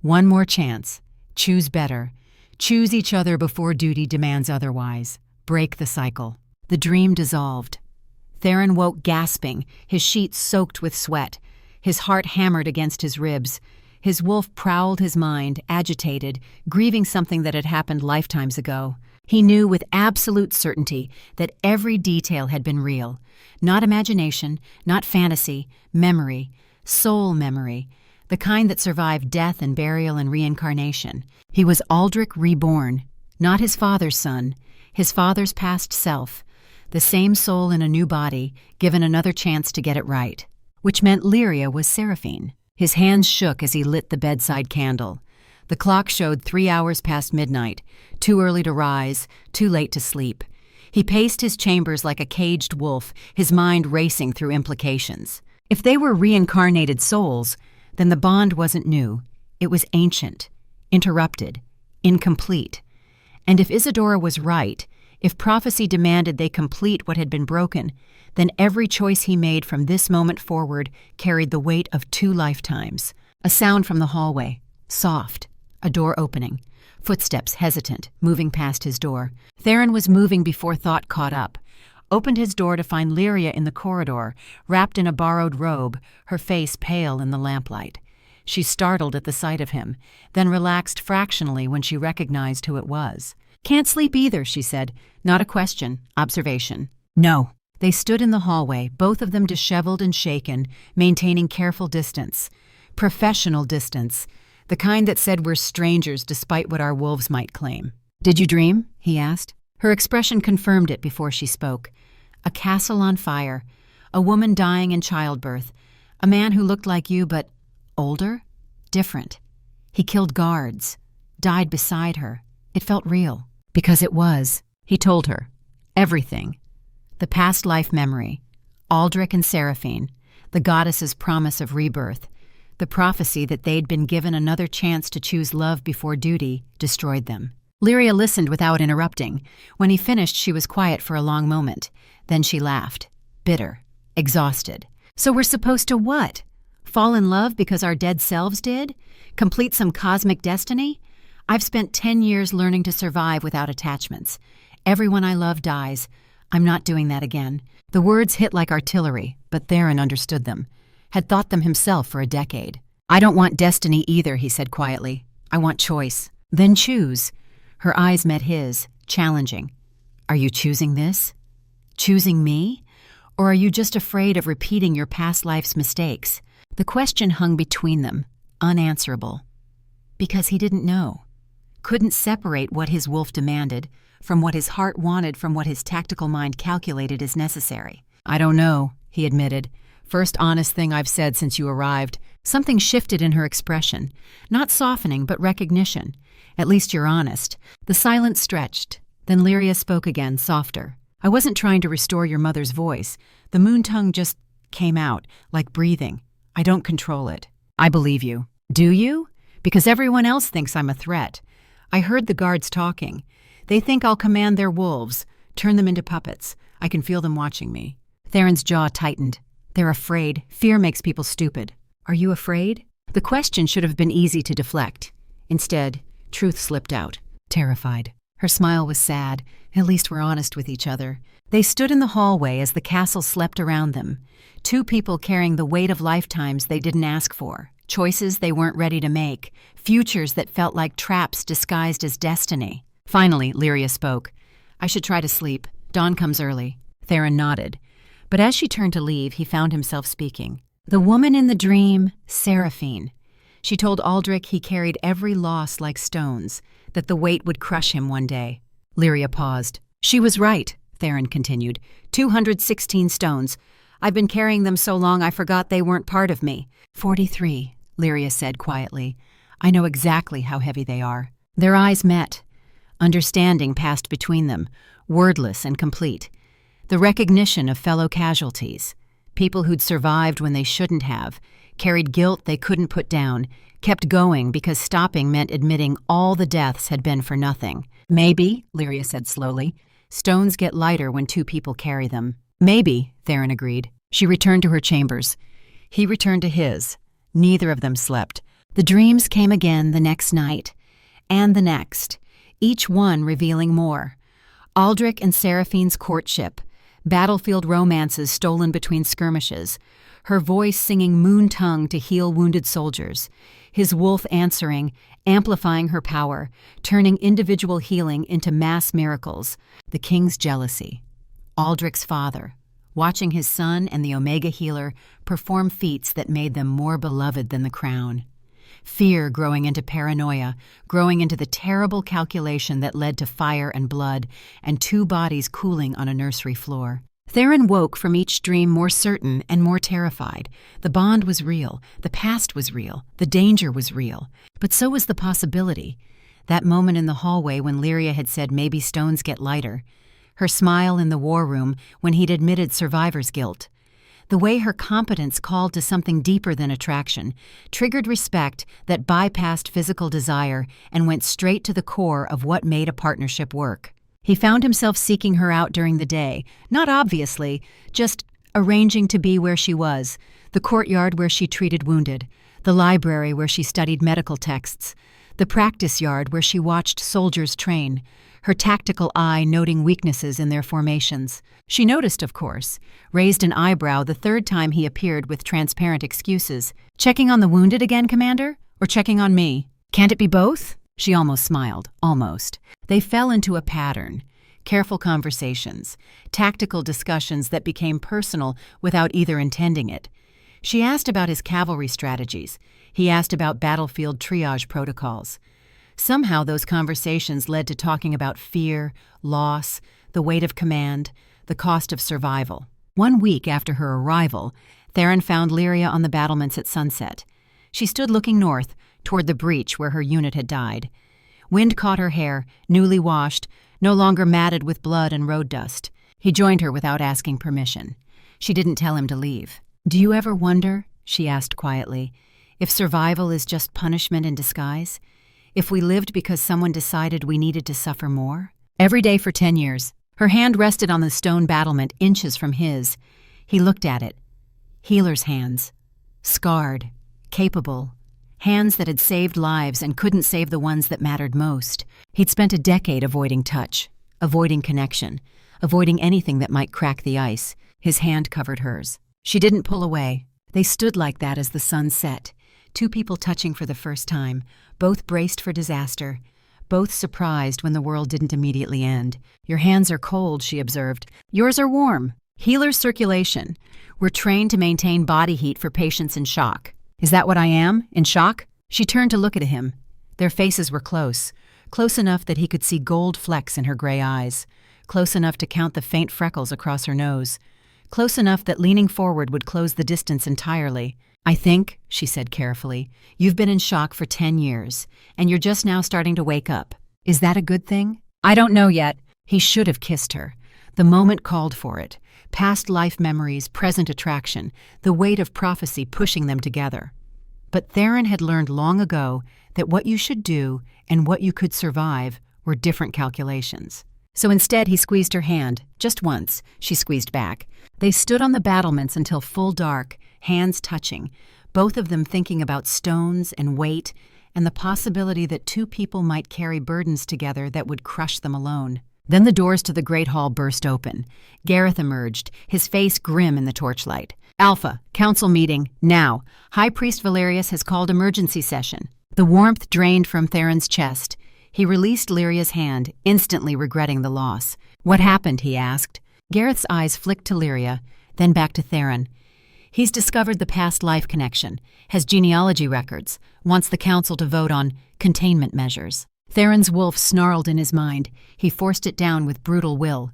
One more chance. Choose better. Choose each other before duty demands otherwise. Break the cycle." The dream dissolved. Theron woke gasping, his sheets soaked with sweat. His heart hammered against his ribs. His wolf prowled his mind, agitated, grieving something that had happened lifetimes ago. He knew with absolute certainty that every detail had been real. Not imagination, not fantasy, memory, soul memory, the kind that survived death and burial and reincarnation. He was Aldrich reborn, not his father's son, his father's past self, the same soul in a new body, given another chance to get it right. Which meant Lyria was Seraphine. His hands shook as he lit the bedside candle. The clock showed 3 hours past midnight, too early to rise, too late to sleep. He paced his chambers like a caged wolf, his mind racing through implications. If they were reincarnated souls, then the bond wasn't new. It was ancient, interrupted, incomplete. And if Isadora was right, if prophecy demanded they complete what had been broken, then every choice he made from this moment forward carried the weight of 2 lifetimes. A sound from the hallway, soft, a door opening, footsteps hesitant, moving past his door. Theron was moving before thought caught up, opened his door to find Lyria in the corridor, wrapped in a borrowed robe, her face pale in the lamplight. She startled at the sight of him, then relaxed fractionally when she recognized who it was. "Can't sleep either," she said. Not a question, observation. "No." They stood in the hallway, both of them disheveled and shaken, maintaining careful distance. Professional distance, the kind that said we're strangers despite what our wolves might claim. "Did you dream?" he asked. Her expression confirmed it before she spoke. A castle on fire, a woman dying in childbirth, a man who looked like you but older, different. He killed guards, died beside her. It felt real. Because it was. He told her. Everything. The past life memory, Aldrich and Seraphine, the goddess's promise of rebirth, the prophecy that they'd been given another chance to choose love before duty, destroyed them. Lyria listened without interrupting. When he finished, she was quiet for a long moment. Then she laughed, bitter, exhausted. "So we're supposed to what? Fall in love because our dead selves did? Complete some cosmic destiny? I've spent 10 years learning to survive without attachments. Everyone I love dies. I'm not doing that again." The words hit like artillery, but Theron understood them, had thought them himself for a decade. "I don't want destiny either," he said quietly. "I want choice." "Then choose." Her eyes met his, challenging. "Are you choosing this? Choosing me? Or are you just afraid of repeating your past life's mistakes?" The question hung between them, unanswerable. Because he didn't know. Couldn't separate what his wolf demanded from what his heart wanted from what his tactical mind calculated as necessary. "I don't know," he admitted. "First honest thing I've said since you arrived." Something shifted in her expression. Not softening, but recognition. "At least you're honest." The silence stretched. Then Lyria spoke again, softer. "I wasn't trying to restore your mother's voice. The moon tongue just came out, like breathing. I don't control it." "I believe you." "Do you? Because everyone else thinks I'm a threat. I heard the guards talking. They think I'll command their wolves, turn them into puppets. I can feel them watching me." Theron's jaw tightened. "They're afraid. Fear makes people stupid." "Are you afraid?" The question should have been easy to deflect. Instead, truth slipped out. "Terrified." Her smile was sad. At least we're honest with each other. They stood in the hallway as the castle slept around them. 2 people carrying the weight of lifetimes they didn't ask for. Choices they weren't ready to make. Futures that felt like traps disguised as destiny. Finally, Lyria spoke. I should try to sleep. Dawn comes early." Theron nodded. But as she turned to leave, he found himself speaking. "The woman in the dream, Seraphine. She told Aldrich he carried every loss like stones, that the weight would crush him one day." Lyria paused. "She was right," Theron continued. 216 stones. I've been carrying them so long I forgot they weren't part of me." 43, Lyria said quietly. "I know exactly how heavy they are." Their eyes met. Understanding passed between them, wordless and complete. The recognition of fellow casualties, people who'd survived when they shouldn't have, carried guilt they couldn't put down, kept going because stopping meant admitting all the deaths had been for nothing. "Maybe," Lyria said slowly, "stones get lighter when two people carry them." "Maybe," Theron agreed. She returned to her chambers. He returned to his. Neither of them slept. The dreams came again the next night, and the next, each one revealing more. Aldrich and Seraphine's courtship, battlefield romances stolen between skirmishes, her voice singing moon tongue to heal wounded soldiers, his wolf answering, amplifying her power, turning individual healing into mass miracles, the king's jealousy. Aldrich's father, watching his son and the Omega healer perform feats that made them more beloved than the crown. Fear growing into paranoia, growing into the terrible calculation that led to fire and blood, and two bodies cooling on a nursery floor. Theron woke from each dream more certain and more terrified. The bond was real, the past was real, the danger was real, but so was the possibility. That moment in the hallway when Lyria had said maybe stones get lighter. Her smile in the war room when he'd admitted survivor's guilt. The way her competence called to something deeper than attraction, triggered respect that bypassed physical desire and went straight to the core of what made a partnership work. He found himself seeking her out during the day, not obviously, just arranging to be where she was, the courtyard where she treated wounded, the library where she studied medical texts, the practice yard where she watched soldiers train, her tactical eye noting weaknesses in their formations. She noticed, of course, raised an eyebrow the third time he appeared with transparent excuses. "Checking on the wounded again, Commander? Or checking on me? Can't it be both?" She almost smiled. Almost. They fell into a pattern. Careful conversations, tactical discussions that became personal without either intending it. She asked about his cavalry strategies. He asked about battlefield triage protocols. Somehow those conversations led to talking about fear, loss, the weight of command, the cost of survival. 1 week after her arrival, Theron found Lyria on the battlements at sunset. She stood looking north, toward the breach where her unit had died. Wind caught her hair, newly washed, no longer matted with blood and road dust. He joined her without asking permission. She didn't tell him to leave. "Do you ever wonder," she asked quietly, "if survival is just punishment in disguise? If we lived because someone decided we needed to suffer more?" Every day for 10 years. Her hand rested on the stone battlement inches from his. He looked at it. Healer's hands. Scarred. Capable. Hands that had saved lives and couldn't save the ones that mattered most. He'd spent a decade avoiding touch, avoiding connection, avoiding anything that might crack the ice. His hand covered hers. She didn't pull away. They stood like that as the sun set. Two people touching for the first time, both braced for disaster, both surprised when the world didn't immediately end. "Your hands are cold," she observed. "Yours are warm." Healer circulation. We're trained to maintain body heat for patients in shock. "Is that what I am, in shock?" She turned to look at him. Their faces were close enough that he could see gold flecks in her gray eyes, close enough to count the faint freckles across her nose, close enough that leaning forward would close the distance entirely. "I think," she said carefully, "you've been in shock for 10 years, and you're just now starting to wake up. Is that a good thing?" "I don't know yet." He should have kissed her. The moment called for it. Past life memories, present attraction, the weight of prophecy pushing them together. But Theron had learned long ago that what you should do and what you could survive were different calculations. So instead he squeezed her hand, just once. She squeezed back. They stood on the battlements until full dark, hands touching, both of them thinking about stones and weight and the possibility that two people might carry burdens together that would crush them alone. Then the doors to the great hall burst open. Gareth emerged, his face grim in the torchlight. "Alpha, council meeting, now. High Priest Valerius has called emergency session." The warmth drained from Theron's chest. He released Lyria's hand, instantly regretting the loss. "What happened?" he asked. Gareth's eyes flicked to Lyria, then back to Theron. "He's discovered the past life connection, has genealogy records, wants the council to vote on containment measures." Theron's wolf snarled in his mind. He forced it down with brutal will.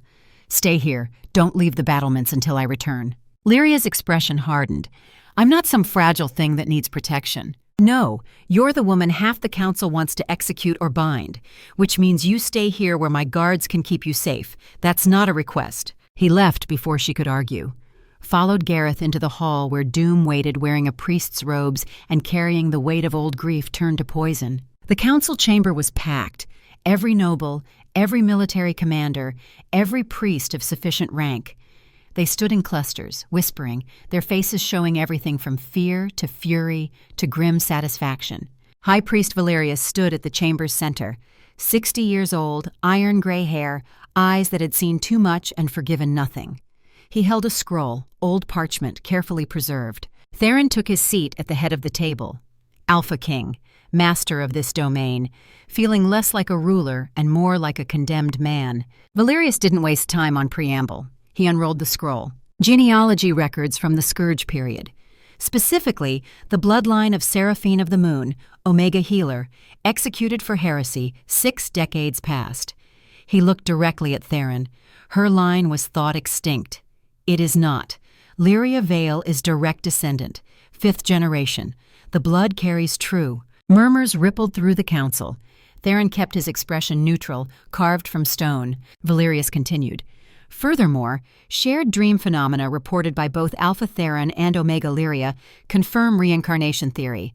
"Stay here. Don't leave the battlements until I return." Lyria's expression hardened. "I'm not some fragile thing that needs protection. No, you're the woman half the council wants to execute or bind, which means you stay here where my guards can keep you safe. That's not a request." He left before she could argue. Followed Gareth into the hall where Doom waited wearing a priest's robes and carrying the weight of old grief turned to poison. The council chamber was packed. Every noble, every military commander, every priest of sufficient rank. They stood in clusters, whispering, their faces showing everything from fear to fury to grim satisfaction. High Priest Valerius stood at the chamber's center, 60 years old, iron-gray hair, eyes that had seen too much and forgiven nothing. He held a scroll, old parchment, carefully preserved. Theron took his seat at the head of the table. Alpha King, master of this domain, feeling less like a ruler and more like a condemned man. Valerius didn't waste time on preamble. He unrolled the scroll. Genealogy records from the Scourge period. Specifically, the bloodline of Seraphine of the Moon, Omega Healer, executed for heresy 6 decades past. He looked directly at Theron. Her line was thought extinct. It is not. Lyria Vale is direct descendant, 5th generation. The blood carries true. Murmurs rippled through the council. Theron kept his expression neutral, carved from stone. Valerius continued. Furthermore, shared dream phenomena reported by both Alpha Theron and Omega Lyria confirm reincarnation theory.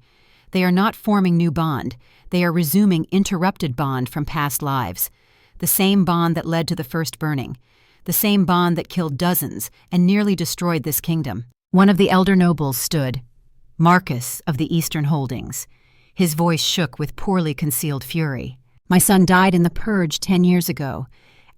They are not forming new bond. They are resuming interrupted bond from past lives. The same bond that led to the first burning. The same bond that killed dozens and nearly destroyed this kingdom. One of the elder nobles stood. Marcus of the Eastern Holdings. His voice shook with poorly concealed fury. "My son died in the Purge 10 years ago.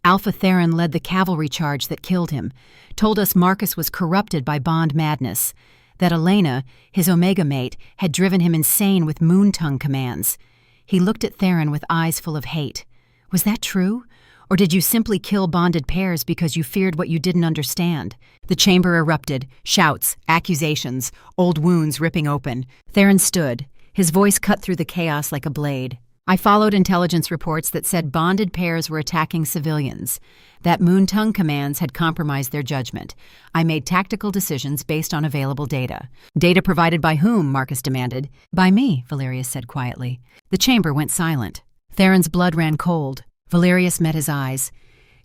Alpha Theron led the cavalry charge that killed him, told us Marcus was corrupted by bond madness, that Elena, his Omega mate, had driven him insane with moon-tongue commands." He looked at Theron with eyes full of hate. "Was that true? Or did you simply kill bonded pairs because you feared what you didn't understand?" The chamber erupted, shouts, accusations, old wounds ripping open. Theron stood, his voice cut through the chaos like a blade. "I followed intelligence reports that said bonded pairs were attacking civilians, that moon-tongue commands had compromised their judgment. I made tactical decisions based on available data." "Data provided by whom?" Marcus demanded. "By me," Valerius said quietly. The chamber went silent. Theron's blood ran cold. Valerius met his eyes.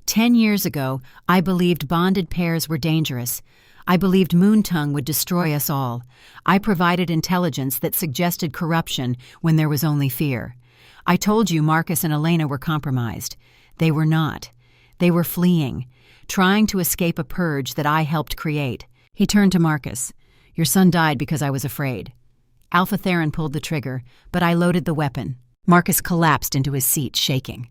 10 years ago, I believed bonded pairs were dangerous. I believed Moontongue would destroy us all. I provided intelligence that suggested corruption when there was only fear. I told you Marcus and Elena were compromised. They were not. They were fleeing, trying to escape a purge that I helped create." He turned to Marcus. "Your son died because I was afraid." Alpha Theron pulled the trigger, but I loaded the weapon. Marcus collapsed into his seat, shaking.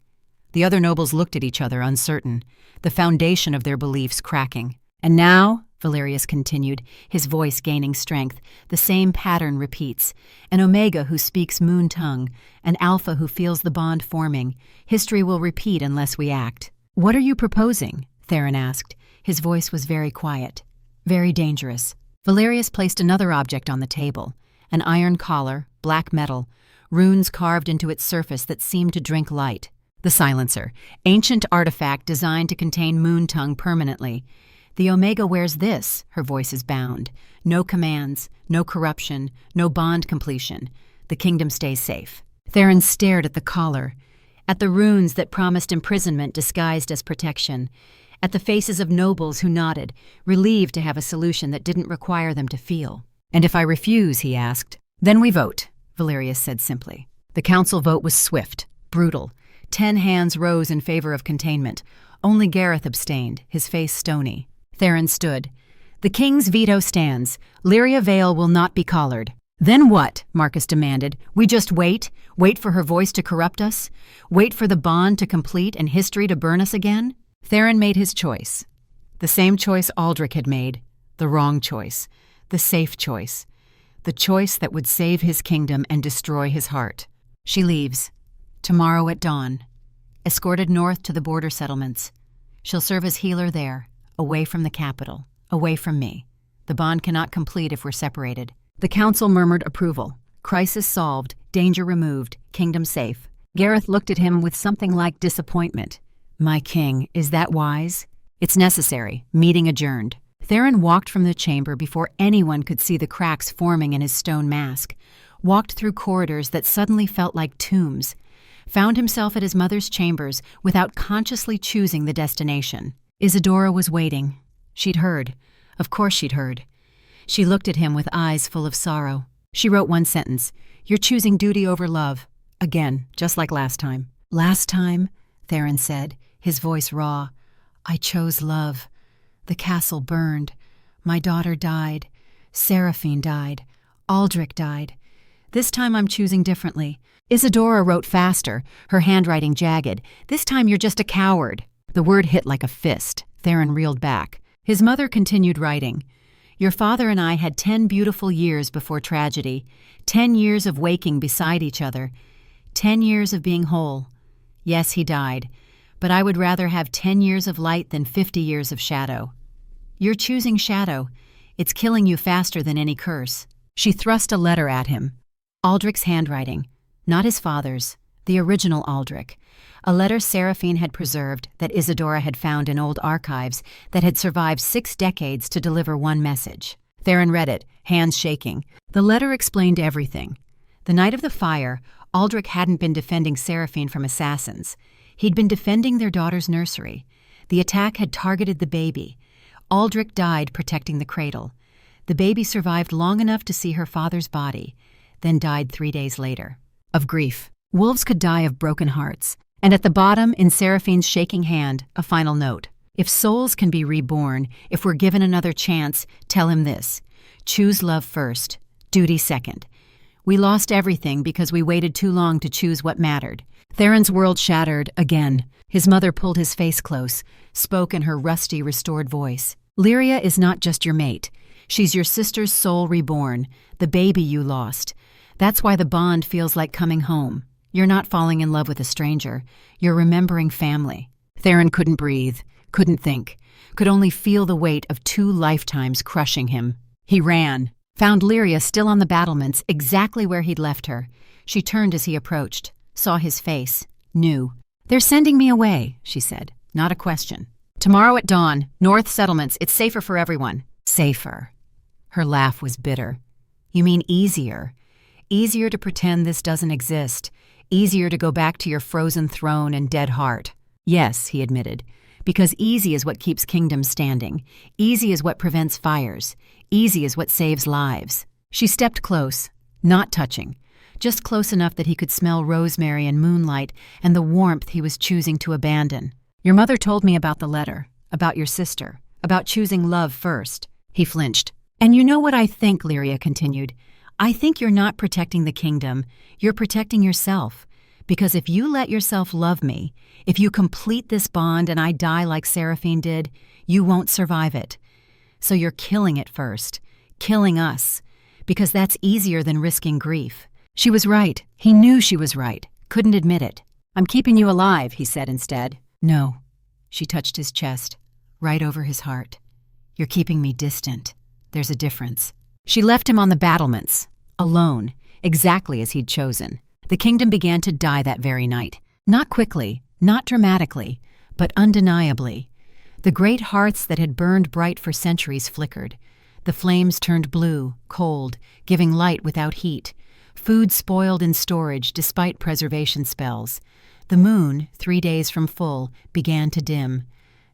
The other nobles looked at each other, uncertain, the foundation of their beliefs cracking. "And now," Valerius continued, his voice gaining strength, "the same pattern repeats. An Omega who speaks moon tongue, an Alpha who feels the bond forming. History will repeat unless we act." "What are you proposing?" Theron asked. His voice was very quiet, very dangerous. Valerius placed another object on the table, an iron collar, black metal, runes carved into its surface that seemed to drink light. The silencer, ancient artifact designed to contain Moontongue permanently. "The Omega wears this," her voice is bound. "No commands, no corruption, no bond completion. The kingdom stays safe." Theron stared at the collar, at the runes that promised imprisonment disguised as protection, at the faces of nobles who nodded, relieved to have a solution that didn't require them to feel. "And if I refuse," he asked. "Then we vote," Valerius said simply. The council vote was swift, brutal. 10 hands rose in favor of containment. Only Gareth abstained, his face stony. Theron stood. "The king's veto stands. Lyria Vale will not be collared." "Then what?" Marcus demanded. "We just wait? Wait for her voice to corrupt us? Wait for the bond to complete and history to burn us again?" Theron made his choice. The same choice Aldrich had made. The wrong choice. The safe choice. The choice that would save his kingdom and destroy his heart. "She leaves. Tomorrow at dawn. Escorted north to the border settlements. She'll serve as healer there, away from the capital, away from me. The bond cannot complete if we're separated." The council murmured approval. Crisis solved, danger removed, kingdom safe. Gareth looked at him with something like disappointment. "My king, is that wise?" "It's necessary." Meeting adjourned. Theron walked from the chamber before anyone could see the cracks forming in his stone mask, walked through corridors that suddenly felt like tombs, found himself at his mother's chambers without consciously choosing the destination. Isadora was waiting. She'd heard. Of course she'd heard. She looked at him with eyes full of sorrow. She wrote one sentence, "You're choosing duty over love." Again, just like last time. "Last time," Theron said, his voice raw, "I chose love. The castle burned. My daughter died. Seraphine died. Aldrich died. This time I'm choosing differently." Isadora wrote faster, her handwriting jagged. "This time you're just a coward." The word hit like a fist. Theron reeled back. His mother continued writing. "Your father and I had 10 beautiful years before tragedy, 10 years of waking beside each other, 10 years of being whole. Yes, he died, but I would rather have 10 years of light than 50 years of shadow. You're choosing shadow. It's killing you faster than any curse." She thrust a letter at him. Aldrich's handwriting, not his father's, the original Aldrich. A letter Seraphine had preserved that Isadora had found in old archives that had survived 6 decades to deliver one message. Theron read it, hands shaking. The letter explained everything. The night of the fire, Aldrich hadn't been defending Seraphine from assassins. He'd been defending their daughter's nursery. The attack had targeted the baby. Aldrich died protecting the cradle. The baby survived long enough to see her father's body, then died 3 days later. Of grief. Wolves could die of broken hearts. And at the bottom, in Seraphine's shaking hand, a final note. "If souls can be reborn, if we're given another chance, tell him this. Choose love first, duty second. We lost everything because we waited too long to choose what mattered." Theron's world shattered again. His mother pulled his face close, spoke in her rusty, restored voice. "Lyria is not just your mate. She's your sister's soul reborn, the baby you lost. That's why the bond feels like coming home. You're not falling in love with a stranger. You're remembering family." Theron couldn't breathe, couldn't think, could only feel the weight of 2 lifetimes crushing him. He ran, found Lyria still on the battlements, exactly where he'd left her. She turned as he approached, saw his face, knew. "They're sending me away," she said. "Not a question. Tomorrow at dawn, North Settlements, it's safer for everyone." "Safer." Her laugh was bitter. "You mean easier? Easier to pretend this doesn't exist. Easier to go back to your frozen throne and dead heart." "Yes," he admitted, "because easy is what keeps kingdoms standing. Easy is what prevents fires. Easy is what saves lives." She stepped close, not touching, just close enough that he could smell rosemary and moonlight and the warmth he was choosing to abandon. "Your mother told me about the letter, about your sister, about choosing love first." He flinched. "And you know what I think," Lyria continued. "I think you're not protecting the kingdom, you're protecting yourself. Because if you let yourself love me, if you complete this bond and I die like Seraphine did, you won't survive it. So you're killing it first, killing us, because that's easier than risking grief." She was right. He knew she was right, couldn't admit it. "I'm keeping you alive," he said instead. "No." She touched his chest, right over his heart. "You're keeping me distant. There's a difference." She left him on the battlements, alone, exactly as he'd chosen. The kingdom began to die that very night. Not quickly, not dramatically, but undeniably. The great hearths that had burned bright for centuries flickered. The flames turned blue, cold, giving light without heat. Food spoiled in storage despite preservation spells. The moon, 3 days from full, began to dim.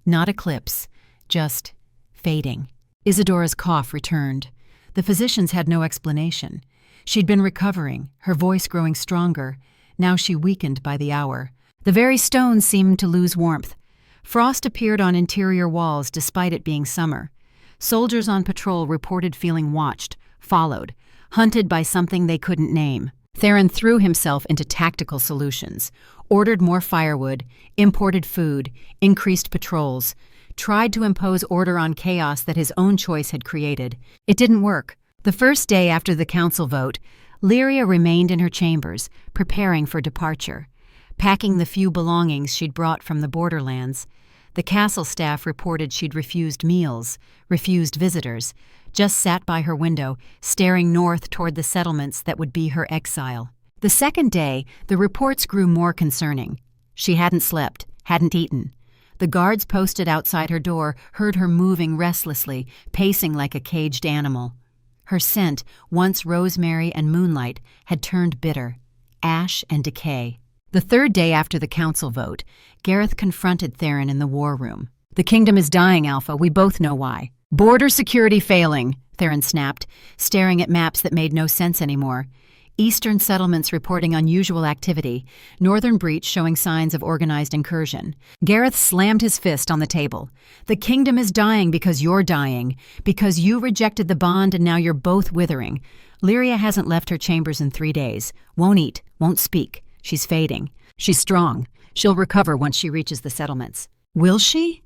Not eclipse, just fading. Isadora's cough returned. The physicians had no explanation. She'd been recovering, her voice growing stronger. Now she weakened by the hour. The very stones seemed to lose warmth. Frost appeared on interior walls despite it being summer. Soldiers on patrol reported feeling watched, followed, hunted by something they couldn't name. Theron threw himself into tactical solutions, ordered more firewood, imported food, increased patrols, tried to impose order on chaos that his own choice had created. It didn't work. The first day after the council vote, Lyria remained in her chambers, preparing for departure, packing the few belongings she'd brought from the borderlands. The castle staff reported she'd refused meals, refused visitors, just sat by her window, staring north toward the settlements that would be her exile. The second day, the reports grew more concerning. She hadn't slept, hadn't eaten. The guards posted outside her door heard her moving restlessly, pacing like a caged animal. Her scent, once rosemary and moonlight, had turned bitter, ash and decay. The third day after the council vote, Gareth confronted Theron in the war room. "The kingdom is dying, Alpha. We both know why." "Border security failing," Theron snapped, staring at maps that made no sense anymore. Eastern settlements reporting unusual activity, northern breach showing signs of organized incursion. Gareth slammed his fist on the table. "The kingdom is dying because you're dying, because you rejected the bond and now you're both withering. Lyria hasn't left her chambers in 3 days. Won't eat, won't speak. She's fading. She's strong. She'll recover once she reaches the settlements." "Will she?"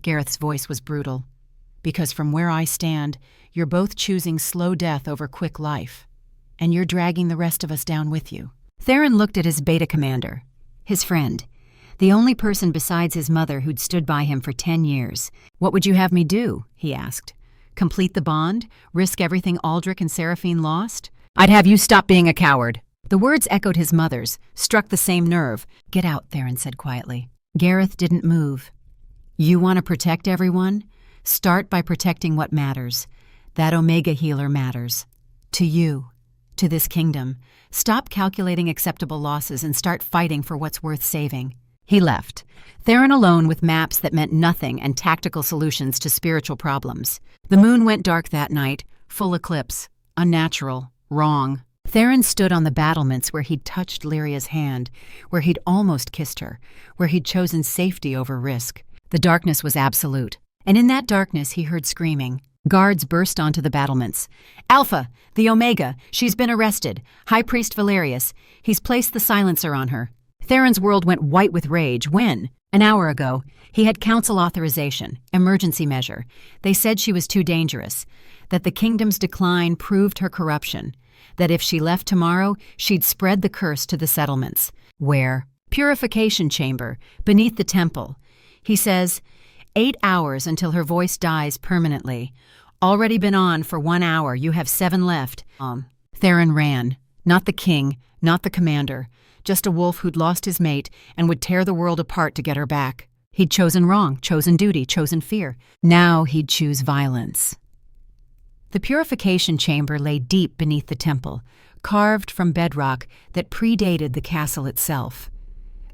Gareth's voice was brutal. "Because from where I stand, you're both choosing slow death over quick life. And you're dragging the rest of us down with you." Theron looked at his beta commander, his friend, the only person besides his mother who'd stood by him for 10 years. "What would you have me do?" he asked. "Complete the bond? Risk everything Aldrich and Seraphine lost?" "I'd have you stop being a coward." The words echoed his mother's, struck the same nerve. "Get out," Theron said quietly. Gareth didn't move. "You want to protect everyone? Start by protecting what matters. That Omega healer matters. To you. To this kingdom. Stop calculating acceptable losses and start fighting for what's worth saving." He left, Theron alone with maps that meant nothing and tactical solutions to spiritual problems. The moon went dark that night, full eclipse, unnatural, wrong. Theron stood on the battlements where he'd touched Lyria's hand, where he'd almost kissed her, where he'd chosen safety over risk. The darkness was absolute, and in that darkness he heard screaming. Guards burst onto the battlements. "Alpha, the Omega, she's been arrested. High Priest Valerius, he's placed the silencer on her." Theron's world went white with rage. When? An hour ago. He had council authorization, emergency measure. They said she was too dangerous, that the kingdom's decline proved her corruption, that if she left tomorrow, she'd spread the curse to the settlements. Where? Purification chamber, beneath the temple. He says, 8 hours until her voice dies permanently. Already been on for 1 hour. You have 7 left. Theron ran. Not the king, not the commander. Just a wolf who'd lost his mate and would tear the world apart to get her back. He'd chosen wrong, chosen duty, chosen fear. Now he'd choose violence. The purification chamber lay deep beneath the temple, carved from bedrock that predated the castle itself.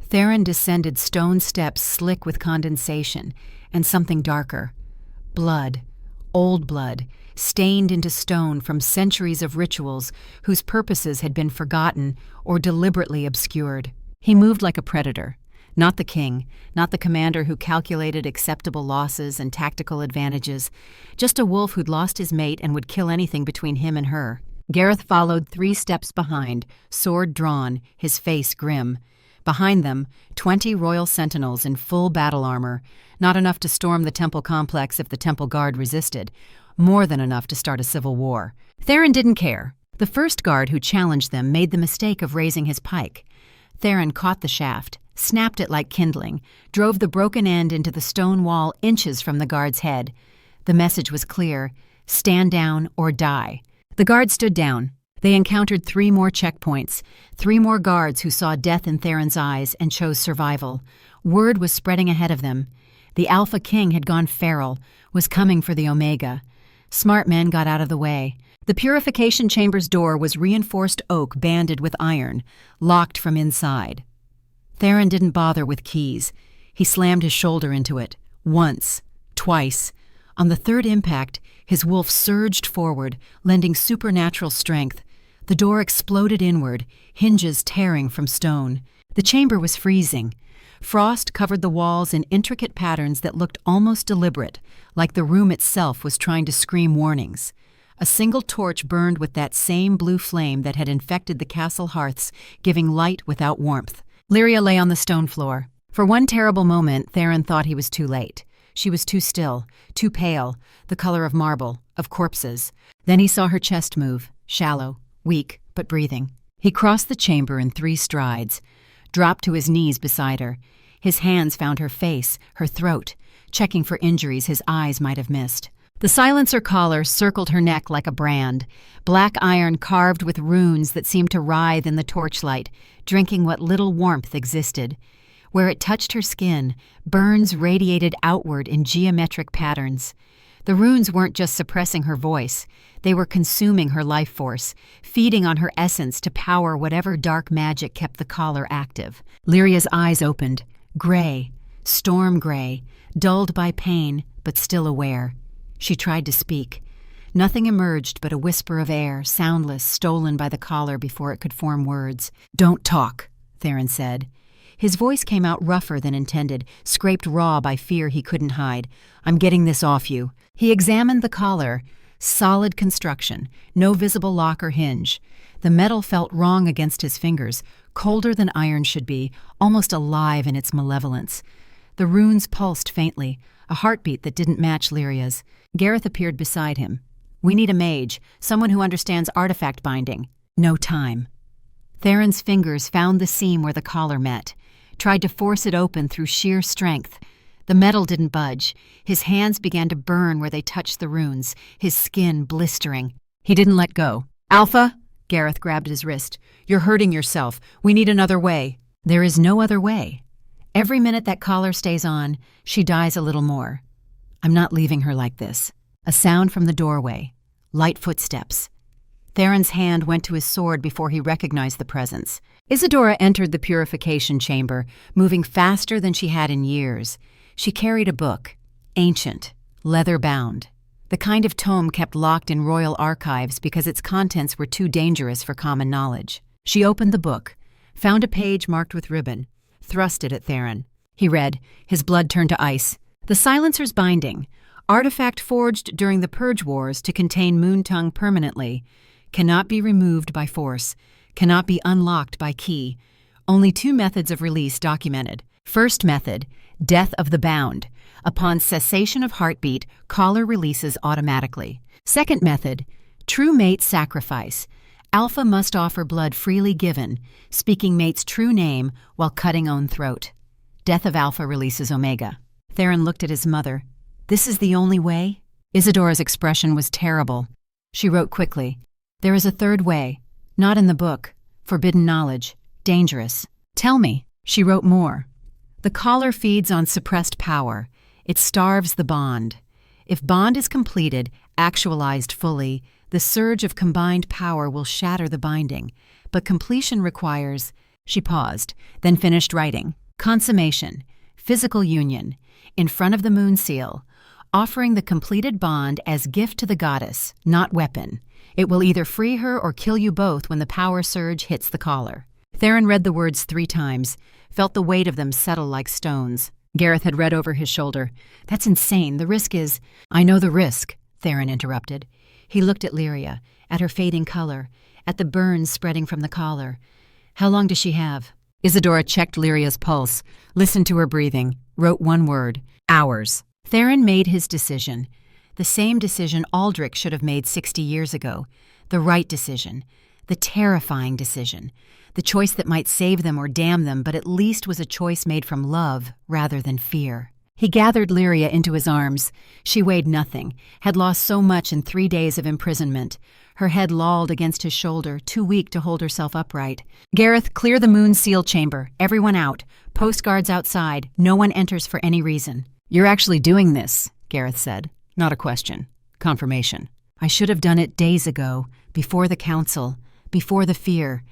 Theron descended stone steps slick with condensation and something darker. Blood, old blood, stained into stone from centuries of rituals whose purposes had been forgotten or deliberately obscured. He moved like a predator. Not the king, not the commander who calculated acceptable losses and tactical advantages, just a wolf who'd lost his mate and would kill anything between him and her. Gareth followed 3 steps behind, sword drawn, his face grim. Behind them, 20 royal sentinels in full battle armor, not enough to storm the temple complex if the temple guard resisted, more than enough to start a civil war. Theron didn't care. The first guard who challenged them made the mistake of raising his pike. Theron caught the shaft, snapped it like kindling, drove the broken end into the stone wall inches from the guard's head. The message was clear: stand down or die. The guard stood down. They encountered 3 more checkpoints, 3 more guards who saw death in Theron's eyes and chose survival. Word was spreading ahead of them. The Alpha King had gone feral, was coming for the Omega. Smart men got out of the way. The purification chamber's door was reinforced oak banded with iron, locked from inside. Theron didn't bother with keys. He slammed his shoulder into it. Once. Twice. On the 3rd impact, his wolf surged forward, lending supernatural strength. The door exploded inward, hinges tearing from stone. The chamber was freezing. Frost covered the walls in intricate patterns that looked almost deliberate, like the room itself was trying to scream warnings. A single torch burned with that same blue flame that had infected the castle hearths, giving light without warmth. Lyria lay on the stone floor. For one terrible moment, Theron thought he was too late. She was too still, too pale, the color of marble, of corpses. Then he saw her chest move, shallow, weak, but breathing. He crossed the chamber in 3 strides, dropped to his knees beside her. His hands found her face, her throat, checking for injuries his eyes might have missed. The silencer collar circled her neck like a brand, black iron carved with runes that seemed to writhe in the torchlight, drinking what little warmth existed. Where it touched her skin, burns radiated outward in geometric patterns. The runes weren't just suppressing her voice, they were consuming her life force, feeding on her essence to power whatever dark magic kept the collar active. Lyria's eyes opened, gray, storm gray, dulled by pain, but still aware. She tried to speak. Nothing emerged but a whisper of air, soundless, stolen by the collar before it could form words. "Don't talk," Theron said. His voice came out rougher than intended, scraped raw by fear he couldn't hide. "I'm getting this off you." He examined the collar. Solid construction, no visible lock or hinge. The metal felt wrong against his fingers, colder than iron should be, almost alive in its malevolence. The runes pulsed faintly, a heartbeat that didn't match Lyria's. Gareth appeared beside him. "We need a mage, someone who understands artifact binding." "No time." Theron's fingers found the seam where the collar met, tried to force it open through sheer strength. The metal didn't budge. His hands began to burn where they touched the runes, his skin blistering. He didn't let go. "Alpha!" Gareth grabbed his wrist. "You're hurting yourself. We need another way." "There is no other way. Every minute that collar stays on, she dies a little more. I'm not leaving her like this." A sound from the doorway. Light footsteps. Theron's hand went to his sword before he recognized the presence. Isadora entered the purification chamber, moving faster than she had in years. She carried a book, ancient, leather-bound, the kind of tome kept locked in royal archives because its contents were too dangerous for common knowledge. She opened the book, found a page marked with ribbon, thrust it at Theron. He read, his blood turned to ice. "The Silencer's Binding, artifact forged during the Purge Wars to contain Moontongue permanently, cannot be removed by force, cannot be unlocked by key. Only 2 methods of release documented. First method, death of the bound. Upon cessation of heartbeat, collar releases automatically. Second method, true mate sacrifice. Alpha must offer blood freely given, speaking mate's true name while cutting own throat. Death of Alpha releases Omega." Theron looked at his mother. "This is the only way?" Isadora's expression was terrible. She wrote quickly, "There is a third way. Not in the book. Forbidden knowledge. Dangerous. Tell me." She wrote more. "The collar feeds on suppressed power. It starves the bond. If bond is completed, actualized fully, the surge of combined power will shatter the binding. But completion requires—" She paused, then finished writing. "Consummation. Physical union. In front of the moon seal. Offering the completed bond as gift to the goddess, not weapon. It will either free her or kill you both when the power surge hits the collar." Theron read the words 3 times, felt the weight of them settle like stones. Gareth had read over his shoulder. "That's insane. The risk is—" "I know the risk," Theron interrupted. He looked at Lyria, at her fading color, at the burns spreading from the collar. "How long does she have?" Isadora checked Lyria's pulse, listened to her breathing, wrote 1 word, "Hours." Theron made his decision. The same decision Aldrich should have made 60 years ago. The right decision. The terrifying decision. The choice that might save them or damn them, but at least was a choice made from love rather than fear. He gathered Lyria into his arms. She weighed nothing, had lost so much in 3 days of imprisonment. Her head lolled against his shoulder, too weak to hold herself upright. "Gareth, clear the moon seal chamber. Everyone out. Post guards outside. No one enters for any reason." "You're actually doing this," Gareth said. Not a question. Confirmation. "I should have done it days ago, before the council, before the fear.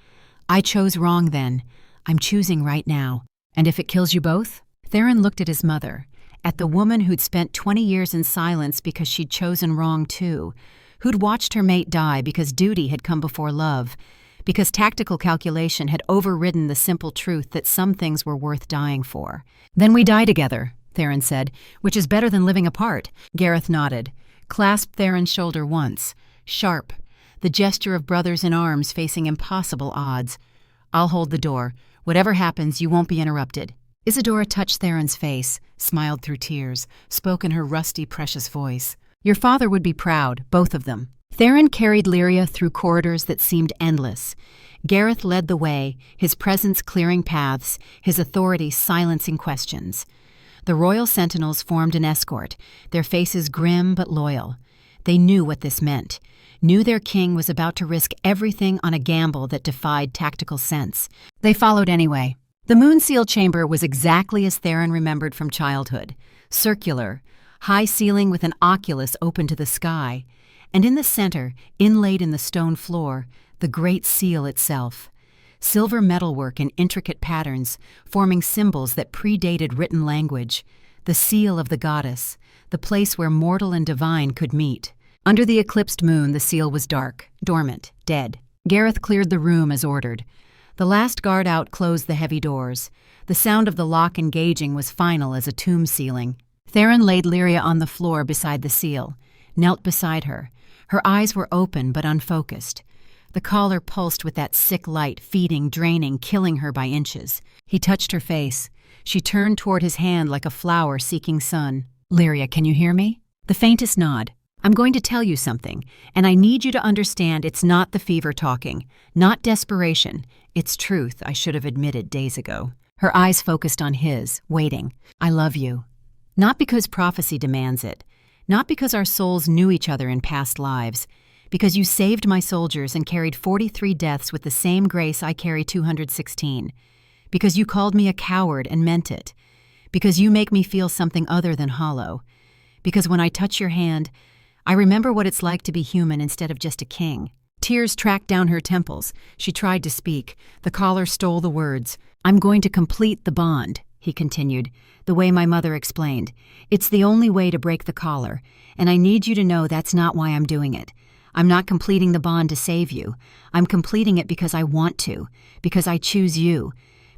I chose wrong then. I'm choosing right now. And if it kills you both?" Theron looked at his mother, at the woman who'd spent 20 years in silence because she'd chosen wrong too, who'd watched her mate die because duty had come before love, because tactical calculation had overridden the simple truth that some things were worth dying for. "Then we die together," Theron said, "which is better than living apart." Gareth nodded, clasped Theron's shoulder once, sharp, the gesture of brothers in arms facing impossible odds. "I'll hold the door. Whatever happens, you won't be interrupted." Isadora touched Theron's face, smiled through tears, spoke in her rusty, precious voice. "Your father would be proud, both of them." Theron carried Lyria through corridors that seemed endless. Gareth led the way, his presence clearing paths, his authority silencing questions. The royal sentinels formed an escort, their faces grim but loyal. They knew what this meant, knew their king was about to risk everything on a gamble that defied tactical sense. They followed anyway. The Moonseal chamber was exactly as Theron remembered from childhood. Circular, high ceiling with an oculus open to the sky, and in the center, inlaid in the stone floor, the Great Seal itself. Silver metalwork in intricate patterns, forming symbols that predated written language. The seal of the goddess, the place where mortal and divine could meet. Under the eclipsed moon, the seal was dark, dormant, dead. Gareth cleared the room as ordered. The last guard out closed the heavy doors. The sound of the lock engaging was final as a tomb sealing. Theron laid Lyria on the floor beside the seal, knelt beside her. Her eyes were open but unfocused. The collar pulsed with that sick light, feeding, draining, killing her by inches. He touched her face. She turned toward his hand like a flower seeking sun. "Lyria, can you hear me?" The faintest nod. "I'm going to tell you something, and I need you to understand it's not the fever talking, not desperation. It's truth I should have admitted days ago." Her eyes focused on his, waiting. "I love you. Not because prophecy demands it, not because our souls knew each other in past lives, because you saved my soldiers and carried 43 deaths with the same grace I carry 216, because you called me a coward and meant it, because you make me feel something other than hollow, because when I touch your hand, I remember what it's like to be human instead of just a king." Tears tracked down her temples. She tried to speak. The collar stole the words. "I'm going to complete the bond," he continued, "the way my mother explained. It's the only way to break the collar, and I need you to know that's not why I'm doing it. I'm not completing the bond to save you. I'm completing it because I want to, because I choose you,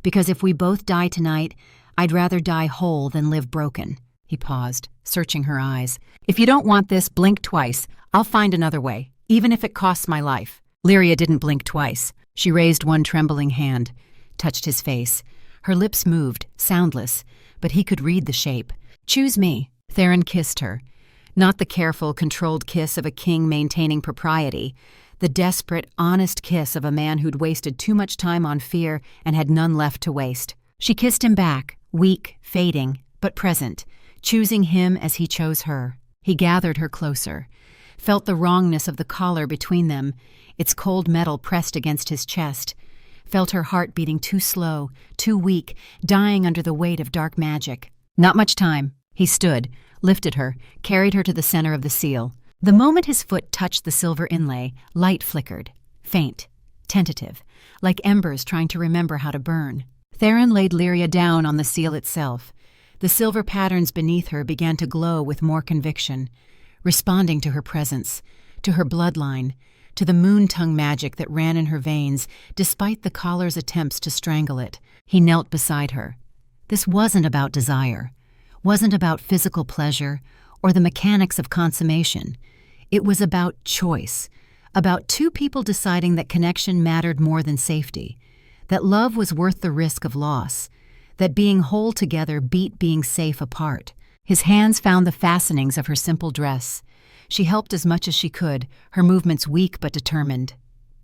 because if we both die tonight, I'd rather die whole than live broken." He paused, searching her eyes. "If you don't want this, blink twice. I'll find another way, even if it costs my life." Lyria didn't blink twice. She raised one trembling hand, touched his face. Her lips moved, soundless, but he could read the shape. "Choose me." Theron kissed her. Not the careful, controlled kiss of a king maintaining propriety, the desperate, honest kiss of a man who'd wasted too much time on fear and had none left to waste. She kissed him back, weak, fading, but present, choosing him as he chose her. He gathered her closer, felt the wrongness of the collar between them, its cold metal pressed against his chest, felt her heart beating too slow, too weak, dying under the weight of dark magic. Not much time. He stood, lifted her, carried her to the center of the seal. The moment his foot touched the silver inlay, light flickered, faint, tentative, like embers trying to remember how to burn. Theron laid Lyria down on the seal itself. The silver patterns beneath her began to glow with more conviction, responding to her presence, to her bloodline, to the moon-tongue magic that ran in her veins, despite the collar's attempts to strangle it. He knelt beside her. This wasn't about desire, wasn't about physical pleasure or the mechanics of consummation. It was about choice, about two people deciding that connection mattered more than safety, that love was worth the risk of loss, that being whole together beat being safe apart. His hands found the fastenings of her simple dress. She helped as much as she could, her movements weak but determined.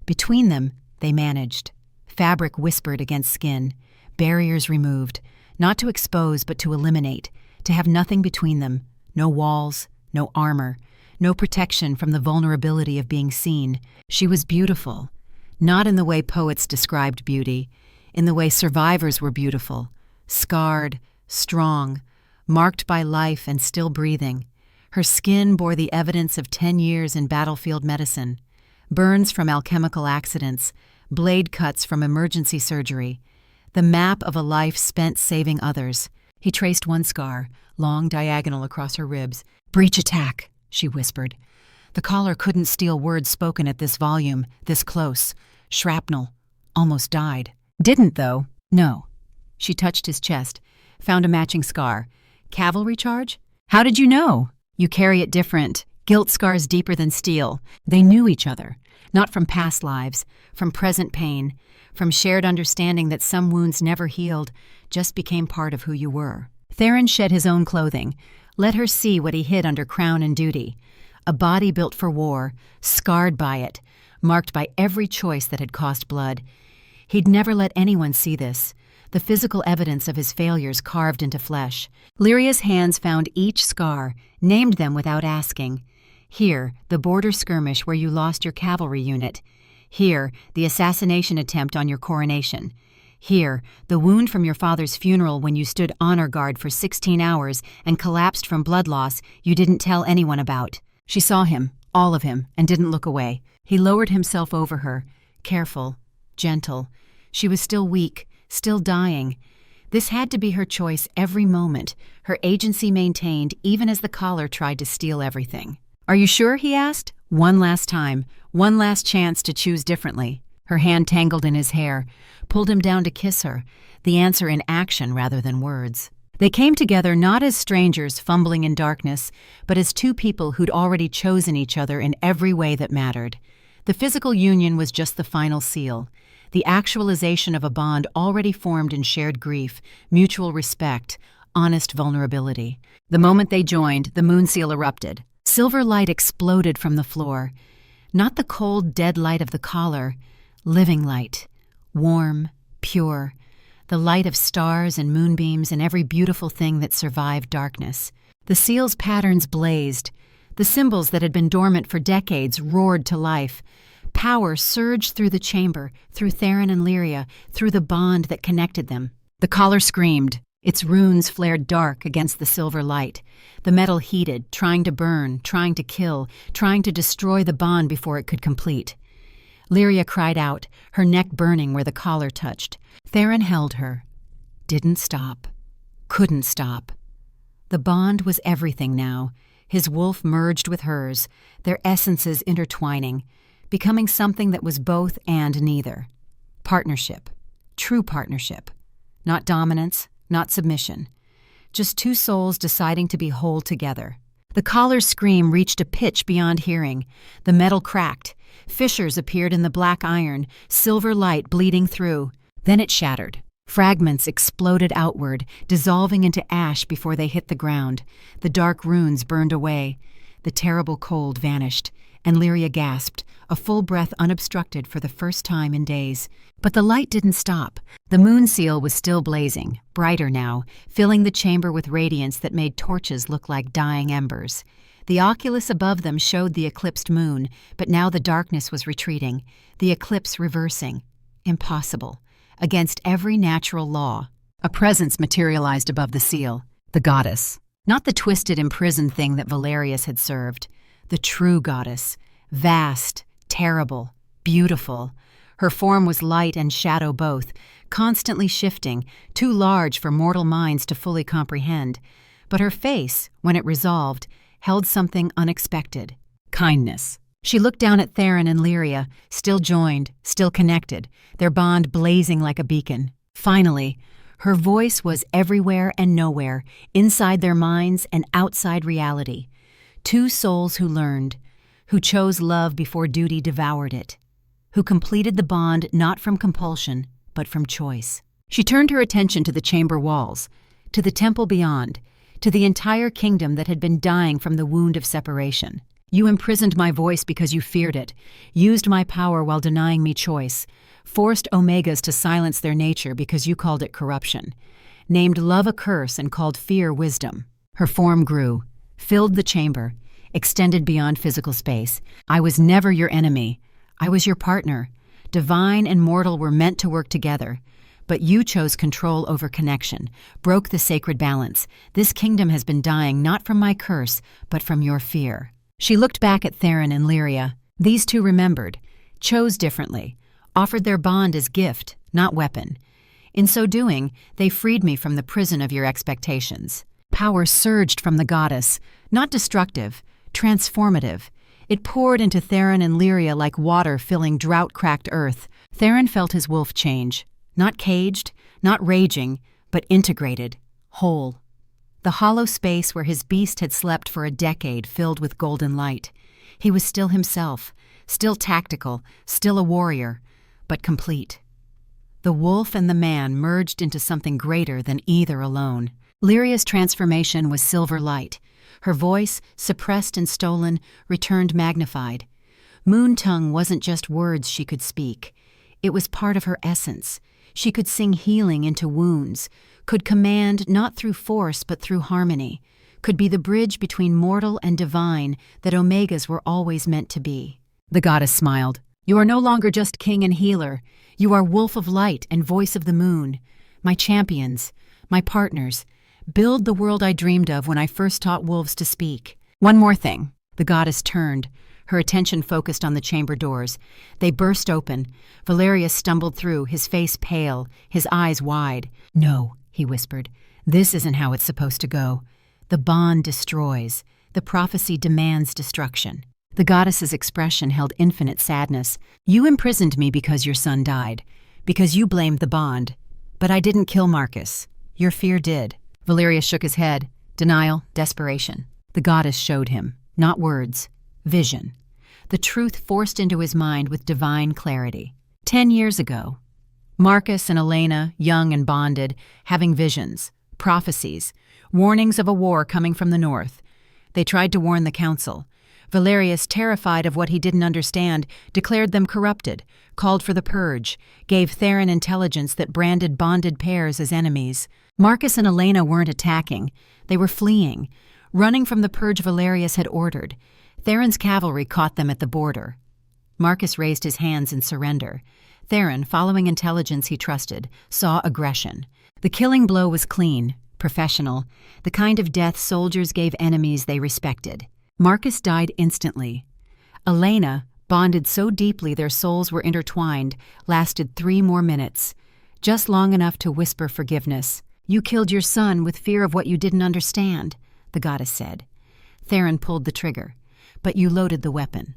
Between them, they managed. Fabric whispered against skin, barriers removed, not to expose but to eliminate, to have nothing between them, no walls, no armor, no protection from the vulnerability of being seen. She was beautiful, not in the way poets described beauty, in the way survivors were beautiful, scarred, strong, marked by life and still breathing. Her skin bore the evidence of 10 years in battlefield medicine, burns from alchemical accidents, blade cuts from emergency surgery, the map of a life spent saving others. He traced one scar, long diagonal across her ribs. "Breach attack," she whispered. The caller couldn't steal words spoken at this volume, this close. Shrapnel. Almost died. Didn't, though. No. She touched his chest, found a matching scar. "Cavalry charge? How did you know?" "You carry it different. Guilt scars deeper than steel." They knew each other, not from past lives, from present pain, from shared understanding that some wounds never healed, just became part of who you were. Theron shed his own clothing, let her see what he hid under crown and duty. a body built for war, scarred by it, marked by every choice that had cost blood. He'd never let anyone see this, the physical evidence of his failures carved into flesh. Lyria's hands found each scar, named them without asking. Here, the border skirmish where you lost your cavalry unit. Here, the assassination attempt on your coronation. Here, the wound from your father's funeral when you stood honor guard for 16 hours and collapsed from blood loss you didn't tell anyone about. She saw him, all of him, and didn't look away. He lowered himself over her, careful, gentle. She was still weak, still dying. This had to be her choice every moment, her agency maintained even as the collar tried to steal everything. "Are you sure?" he asked. One last time, one last chance to choose differently. Her hand tangled in his hair, pulled him down to kiss her, the answer in action rather than words. They came together not as strangers fumbling in darkness, but as two people who'd already chosen each other in every way that mattered. The physical union was just the final seal, the actualization of a bond already formed in shared grief, mutual respect, honest vulnerability. The moment they joined, the moon seal erupted. Silver light exploded from the floor. Not the cold, dead light of the collar, living light, warm, pure, the light of stars and moonbeams and every beautiful thing that survived darkness. The seal's patterns blazed. The symbols that had been dormant for decades roared to life. Power surged through the chamber, through Theron and Lyria, through the bond that connected them. The collar screamed. Its runes flared dark against the silver light. The metal heated, trying to burn, trying to kill, trying to destroy the bond before it could complete. Lyria cried out, her neck burning where the collar touched. Theron held her. Didn't stop. Couldn't stop. The bond was everything now. His wolf merged with hers, their essences intertwining, becoming something that was both and neither. Partnership. True partnership. Not dominance, not submission. Just two souls deciding to be whole together. The collar's scream reached a pitch beyond hearing. The metal cracked. Fissures appeared in the black iron, silver light bleeding through. Then it shattered. Fragments exploded outward, dissolving into ash before they hit the ground. The dark runes burned away. The terrible cold vanished, and Lyria gasped, a full breath unobstructed for the first time in days. But the light didn't stop. The moon seal was still blazing, brighter now, filling the chamber with radiance that made torches look like dying embers. The oculus above them showed the eclipsed moon, but now the darkness was retreating, the eclipse reversing. Impossible. Against every natural law. A presence materialized above the seal. The goddess. Not the twisted, imprisoned thing that Valerius had served. The true goddess. Vast, terrible, beautiful. Her form was light and shadow both, constantly shifting, too large for mortal minds to fully comprehend. But her face, when it resolved, held something unexpected. Kindness. She looked down at Theron and Lyria, still joined, still connected, their bond blazing like a beacon. Finally, her voice was everywhere and nowhere, inside their minds and outside reality. Two souls who learned, who chose love before duty devoured it, who completed the bond not from compulsion, but from choice. She turned her attention to the chamber walls, to the temple beyond, to the entire kingdom that had been dying from the wound of separation. You imprisoned my voice because you feared it, used my power while denying me choice, forced Omegas to silence their nature because you called it corruption, named love a curse and called fear wisdom. Her form grew, filled the chamber, extended beyond physical space. I was never your enemy. I was your partner. Divine and mortal were meant to work together. But you chose control over connection, broke the sacred balance. This kingdom has been dying not from my curse, but from your fear. She looked back at Theron and Lyria. These two remembered, chose differently, offered their bond as gift, not weapon. In so doing, they freed me from the prison of your expectations. Power surged from the goddess, not destructive, transformative. It poured into Theron and Lyria like water filling drought-cracked earth. Theron felt his wolf change, not caged, not raging, but integrated, whole. The hollow space where his beast had slept for a decade filled with golden light. He was still himself, still tactical, still a warrior, but complete. The wolf and the man merged into something greater than either alone. Lyria's transformation was silver light. Her voice, suppressed and stolen, returned magnified. Moon tongue wasn't just words she could speak. It was part of her essence. She could sing healing into wounds, could command not through force but through harmony, could be the bridge between mortal and divine that Omegas were always meant to be. The goddess smiled. "You are no longer just king and healer. You are wolf of light and voice of the moon. My champions, my partners. Build the world I dreamed of when I first taught wolves to speak. One more thing." The goddess turned, her attention focused on the chamber doors. They burst open. Valerius stumbled through, his face pale, his eyes wide. "No," he whispered. "This isn't how it's supposed to go. The bond destroys. The prophecy demands destruction." The goddess's expression held infinite sadness. "You imprisoned me because your son died, because you blamed the bond. But I didn't kill Marcus. Your fear did." Valerius shook his head. Denial, desperation. The goddess showed him, not words, vision. The truth forced into his mind with divine clarity. 10 years ago, Marcus and Elena, young and bonded, having visions, prophecies, warnings of a war coming from the north. They tried to warn the council. Valerius, terrified of what he didn't understand, declared them corrupted, called for the purge, gave Theron intelligence that branded bonded pairs as enemies. Marcus and Elena weren't attacking. They were fleeing, running from the purge Valerius had ordered. Theron's cavalry caught them at the border. Marcus raised his hands in surrender. Theron, following intelligence he trusted, saw aggression. The killing blow was clean, professional, the kind of death soldiers gave enemies they respected. Marcus died instantly. Elena, bonded so deeply their souls were intertwined, lasted 3 more minutes, just long enough to whisper forgiveness. "You killed your son with fear of what you didn't understand," the goddess said. Theron pulled the trigger. "But you loaded the weapon.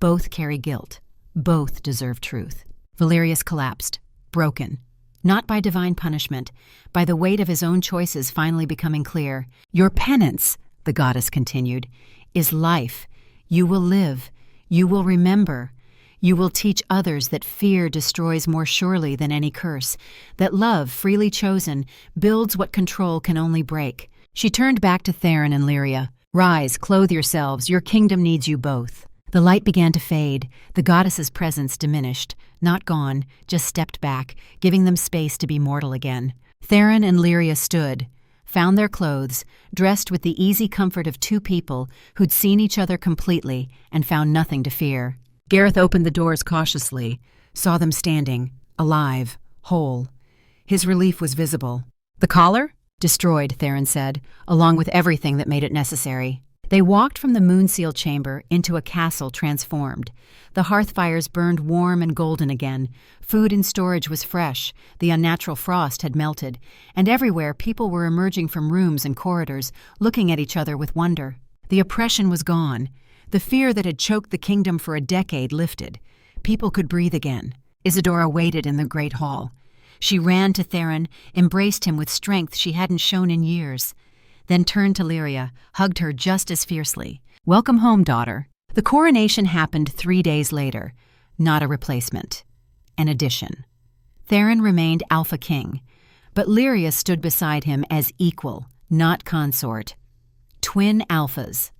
Both carry guilt. Both deserve truth." Valerius collapsed, broken. Not by divine punishment, by the weight of his own choices finally becoming clear. "Your penance," the goddess continued, "is life. You will live. You will remember. You will teach others that fear destroys more surely than any curse, that love, freely chosen, builds what control can only break." She turned back to Theron and Lyria. "Rise, clothe yourselves. Your kingdom needs you both." The light began to fade. The goddess's presence diminished, not gone, just stepped back, giving them space to be mortal again. Theron and Lyria stood, found their clothes, dressed with the easy comfort of 2 people who'd seen each other completely and found nothing to fear. Gareth opened the doors cautiously, saw them standing, alive, whole. His relief was visible. "The collar?" "Destroyed," Theron said, along with everything that made it necessary. They walked from the moon-seal chamber into a castle transformed. The hearth fires burned warm and golden again. Food in storage was fresh. The unnatural frost had melted. And everywhere people were emerging from rooms and corridors, looking at each other with wonder. The oppression was gone. The fear that had choked the kingdom for a decade lifted. People could breathe again. Isadora waited in the great hall. She ran to Theron, embraced him with strength she hadn't shown in years. Then turned to Lyria, hugged her just as fiercely. "Welcome home, daughter." The coronation happened 3 days later. Not a replacement. An addition. Theron remained Alpha King, but Lyria stood beside him as equal, not consort. Twin Alphas.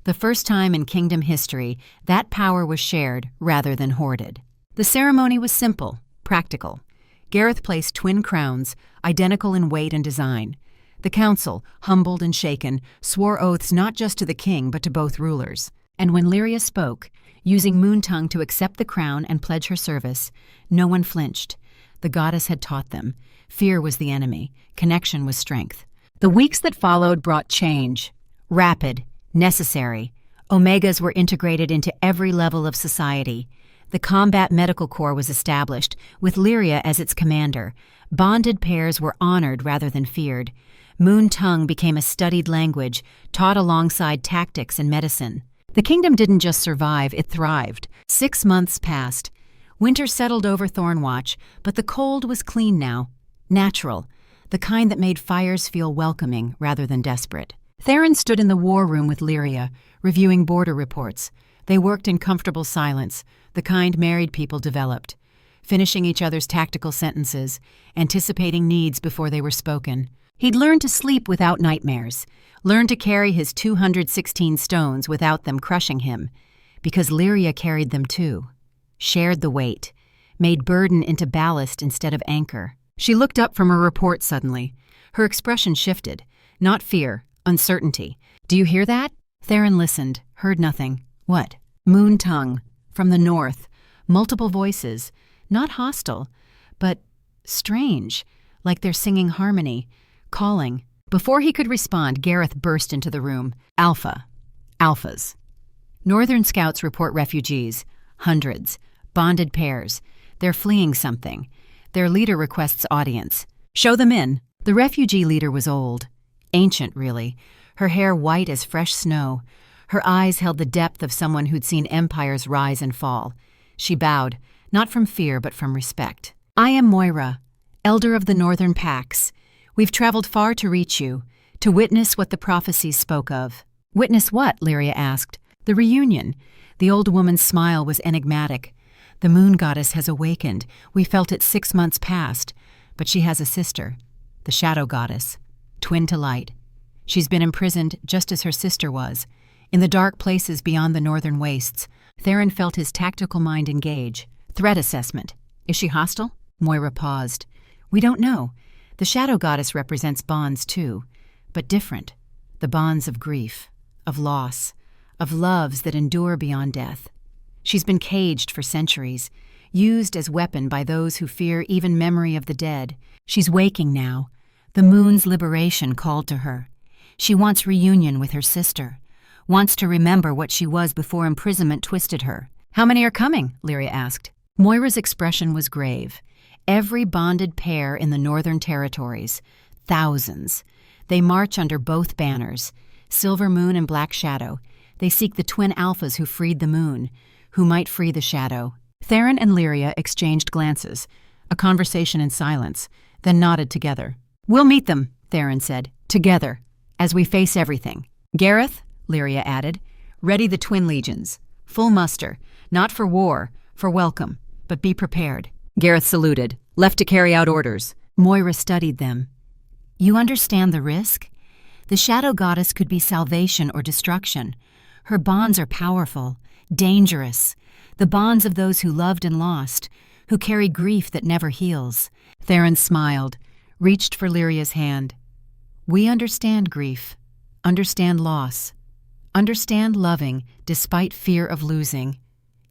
The first time in kingdom history that power was shared rather than hoarded. The ceremony was simple, practical. Gareth placed twin crowns, identical in weight and design. The council, humbled and shaken, swore oaths not just to the king but to both rulers. And when Lyria spoke, using moon tongue to accept the crown and pledge her service, no one flinched. The goddess had taught them. Fear was the enemy. Connection was strength. The weeks that followed brought change. Rapid, necessary. Omegas were integrated into every level of society. The Combat Medical Corps was established, with Lyria as its commander. Bonded pairs were honored rather than feared. Moon tongue became a studied language, taught alongside tactics and medicine. The kingdom didn't just survive, it thrived. 6 months passed. Winter settled over Thornwatch, but the cold was clean now. Natural. The kind that made fires feel welcoming rather than desperate. Theron stood in the war room with Lyria, reviewing border reports. They worked in comfortable silence, the kind married people developed, finishing each other's tactical sentences, anticipating needs before they were spoken. He'd learned to sleep without nightmares, learned to carry his 216 stones without them crushing him, because Lyria carried them too, shared the weight, made burden into ballast instead of anchor. She looked up from her report suddenly. Her expression shifted. Not fear, uncertainty. "Do you hear that?" Theron listened, heard nothing. "What?" "Moon tongue. From the north. Multiple voices. Not hostile, but strange, like they're singing harmony, calling." Before he could respond, Gareth burst into the room. Alphas. Northern scouts report refugees. Hundreds. Bonded pairs. They're fleeing something. Their leader requests audience. "Show them in." The refugee leader was old. Ancient, really. Her hair white as fresh snow. Her eyes held the depth of someone who'd seen empires rise and fall. She bowed, not from fear but from respect. "I am Moira, elder of the northern packs. We've traveled far to reach you, to witness what the prophecies spoke of." "Witness what?" Lyria asked. "The reunion." The old woman's smile was enigmatic. "The moon goddess has awakened. We felt it 6 months past. But she has a sister, the shadow goddess, twin to light. She's been imprisoned just as her sister was, in the dark places beyond the northern wastes." Theron felt his tactical mind engage. "Threat assessment. Is she hostile?" Moira paused. "We don't know. The shadow goddess represents bonds too, but different. The bonds of grief, of loss, of loves that endure beyond death. She's been caged for centuries, used as weapon by those who fear even memory of the dead. She's waking now. The moon's liberation called to her. She wants reunion with her sister, wants to remember what she was before imprisonment twisted her." "How many are coming?" Lyria asked. Moira's expression was grave. "Every bonded pair in the northern territories. Thousands. They march under both banners, Silver Moon and Black Shadow. They seek the twin alphas who freed the moon, who might free the shadow." Theron and Lyria exchanged glances, a conversation in silence, then nodded together. "We'll meet them," Theron said, "together, as we face everything." "Gareth," Lyria added, "ready the twin legions. Full muster, not for war, for welcome, but be prepared." Gareth saluted, left to carry out orders. Moira studied them. "You understand the risk? The shadow goddess could be salvation or destruction. Her bonds are powerful, dangerous, the bonds of those who loved and lost, who carry grief that never heals." Theron smiled, reached for Lyria's hand. "We understand grief, understand loss, understand loving despite fear of losing.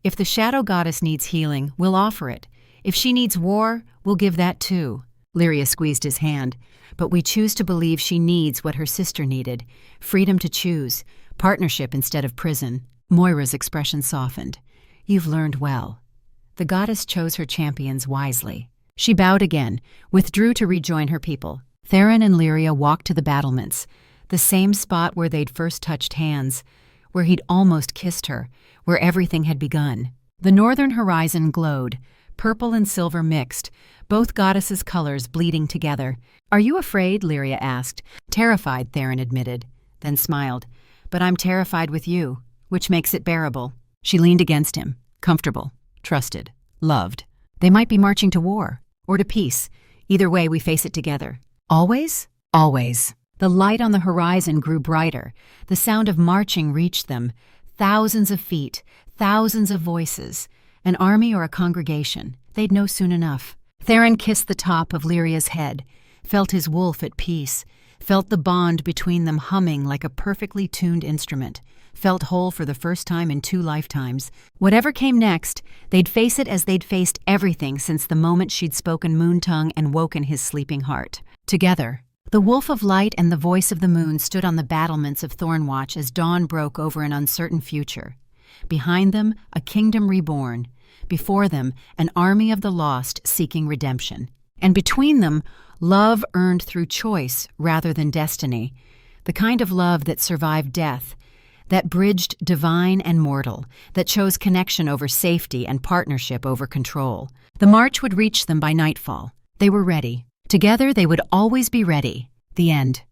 If the shadow goddess needs healing, we'll offer it. If she needs war, we'll give that too." Lyria squeezed his hand. "But we choose to believe she needs what her sister needed, freedom to choose, partnership instead of prison." Moira's expression softened. "You've learned well." The goddess chose her champions wisely. She bowed again, withdrew to rejoin her people. Theron and Lyria walked to the battlements, the same spot where they'd first touched hands, where he'd almost kissed her, where everything had begun. The northern horizon glowed, purple and silver mixed, both goddesses' colors bleeding together. "Are you afraid?" Lyria asked. "Terrified," Theron admitted, then smiled. "But I'm terrified with you, which makes it bearable." She leaned against him, comfortable, trusted, loved. "They might be marching to war, or to peace. Either way, we face it together." "Always?" "Always." The light on the horizon grew brighter. The sound of marching reached them. Thousands of feet, thousands of voices. An army or a congregation, they'd know soon enough. Theron kissed the top of Lyria's head, felt his wolf at peace, felt the bond between them humming like a perfectly tuned instrument, felt whole for the first time in 2 lifetimes. Whatever came next, they'd face it as they'd faced everything since the moment she'd spoken moon tongue and woken his sleeping heart. Together, the wolf of light and the voice of the moon stood on the battlements of Thornwatch as dawn broke over an uncertain future. Behind them, a kingdom reborn. Before them, an army of the lost seeking redemption. And between them, love earned through choice rather than destiny. The kind of love that survived death, that bridged divine and mortal, that chose connection over safety and partnership over control. The march would reach them by nightfall. They were ready. Together they would always be ready. The end.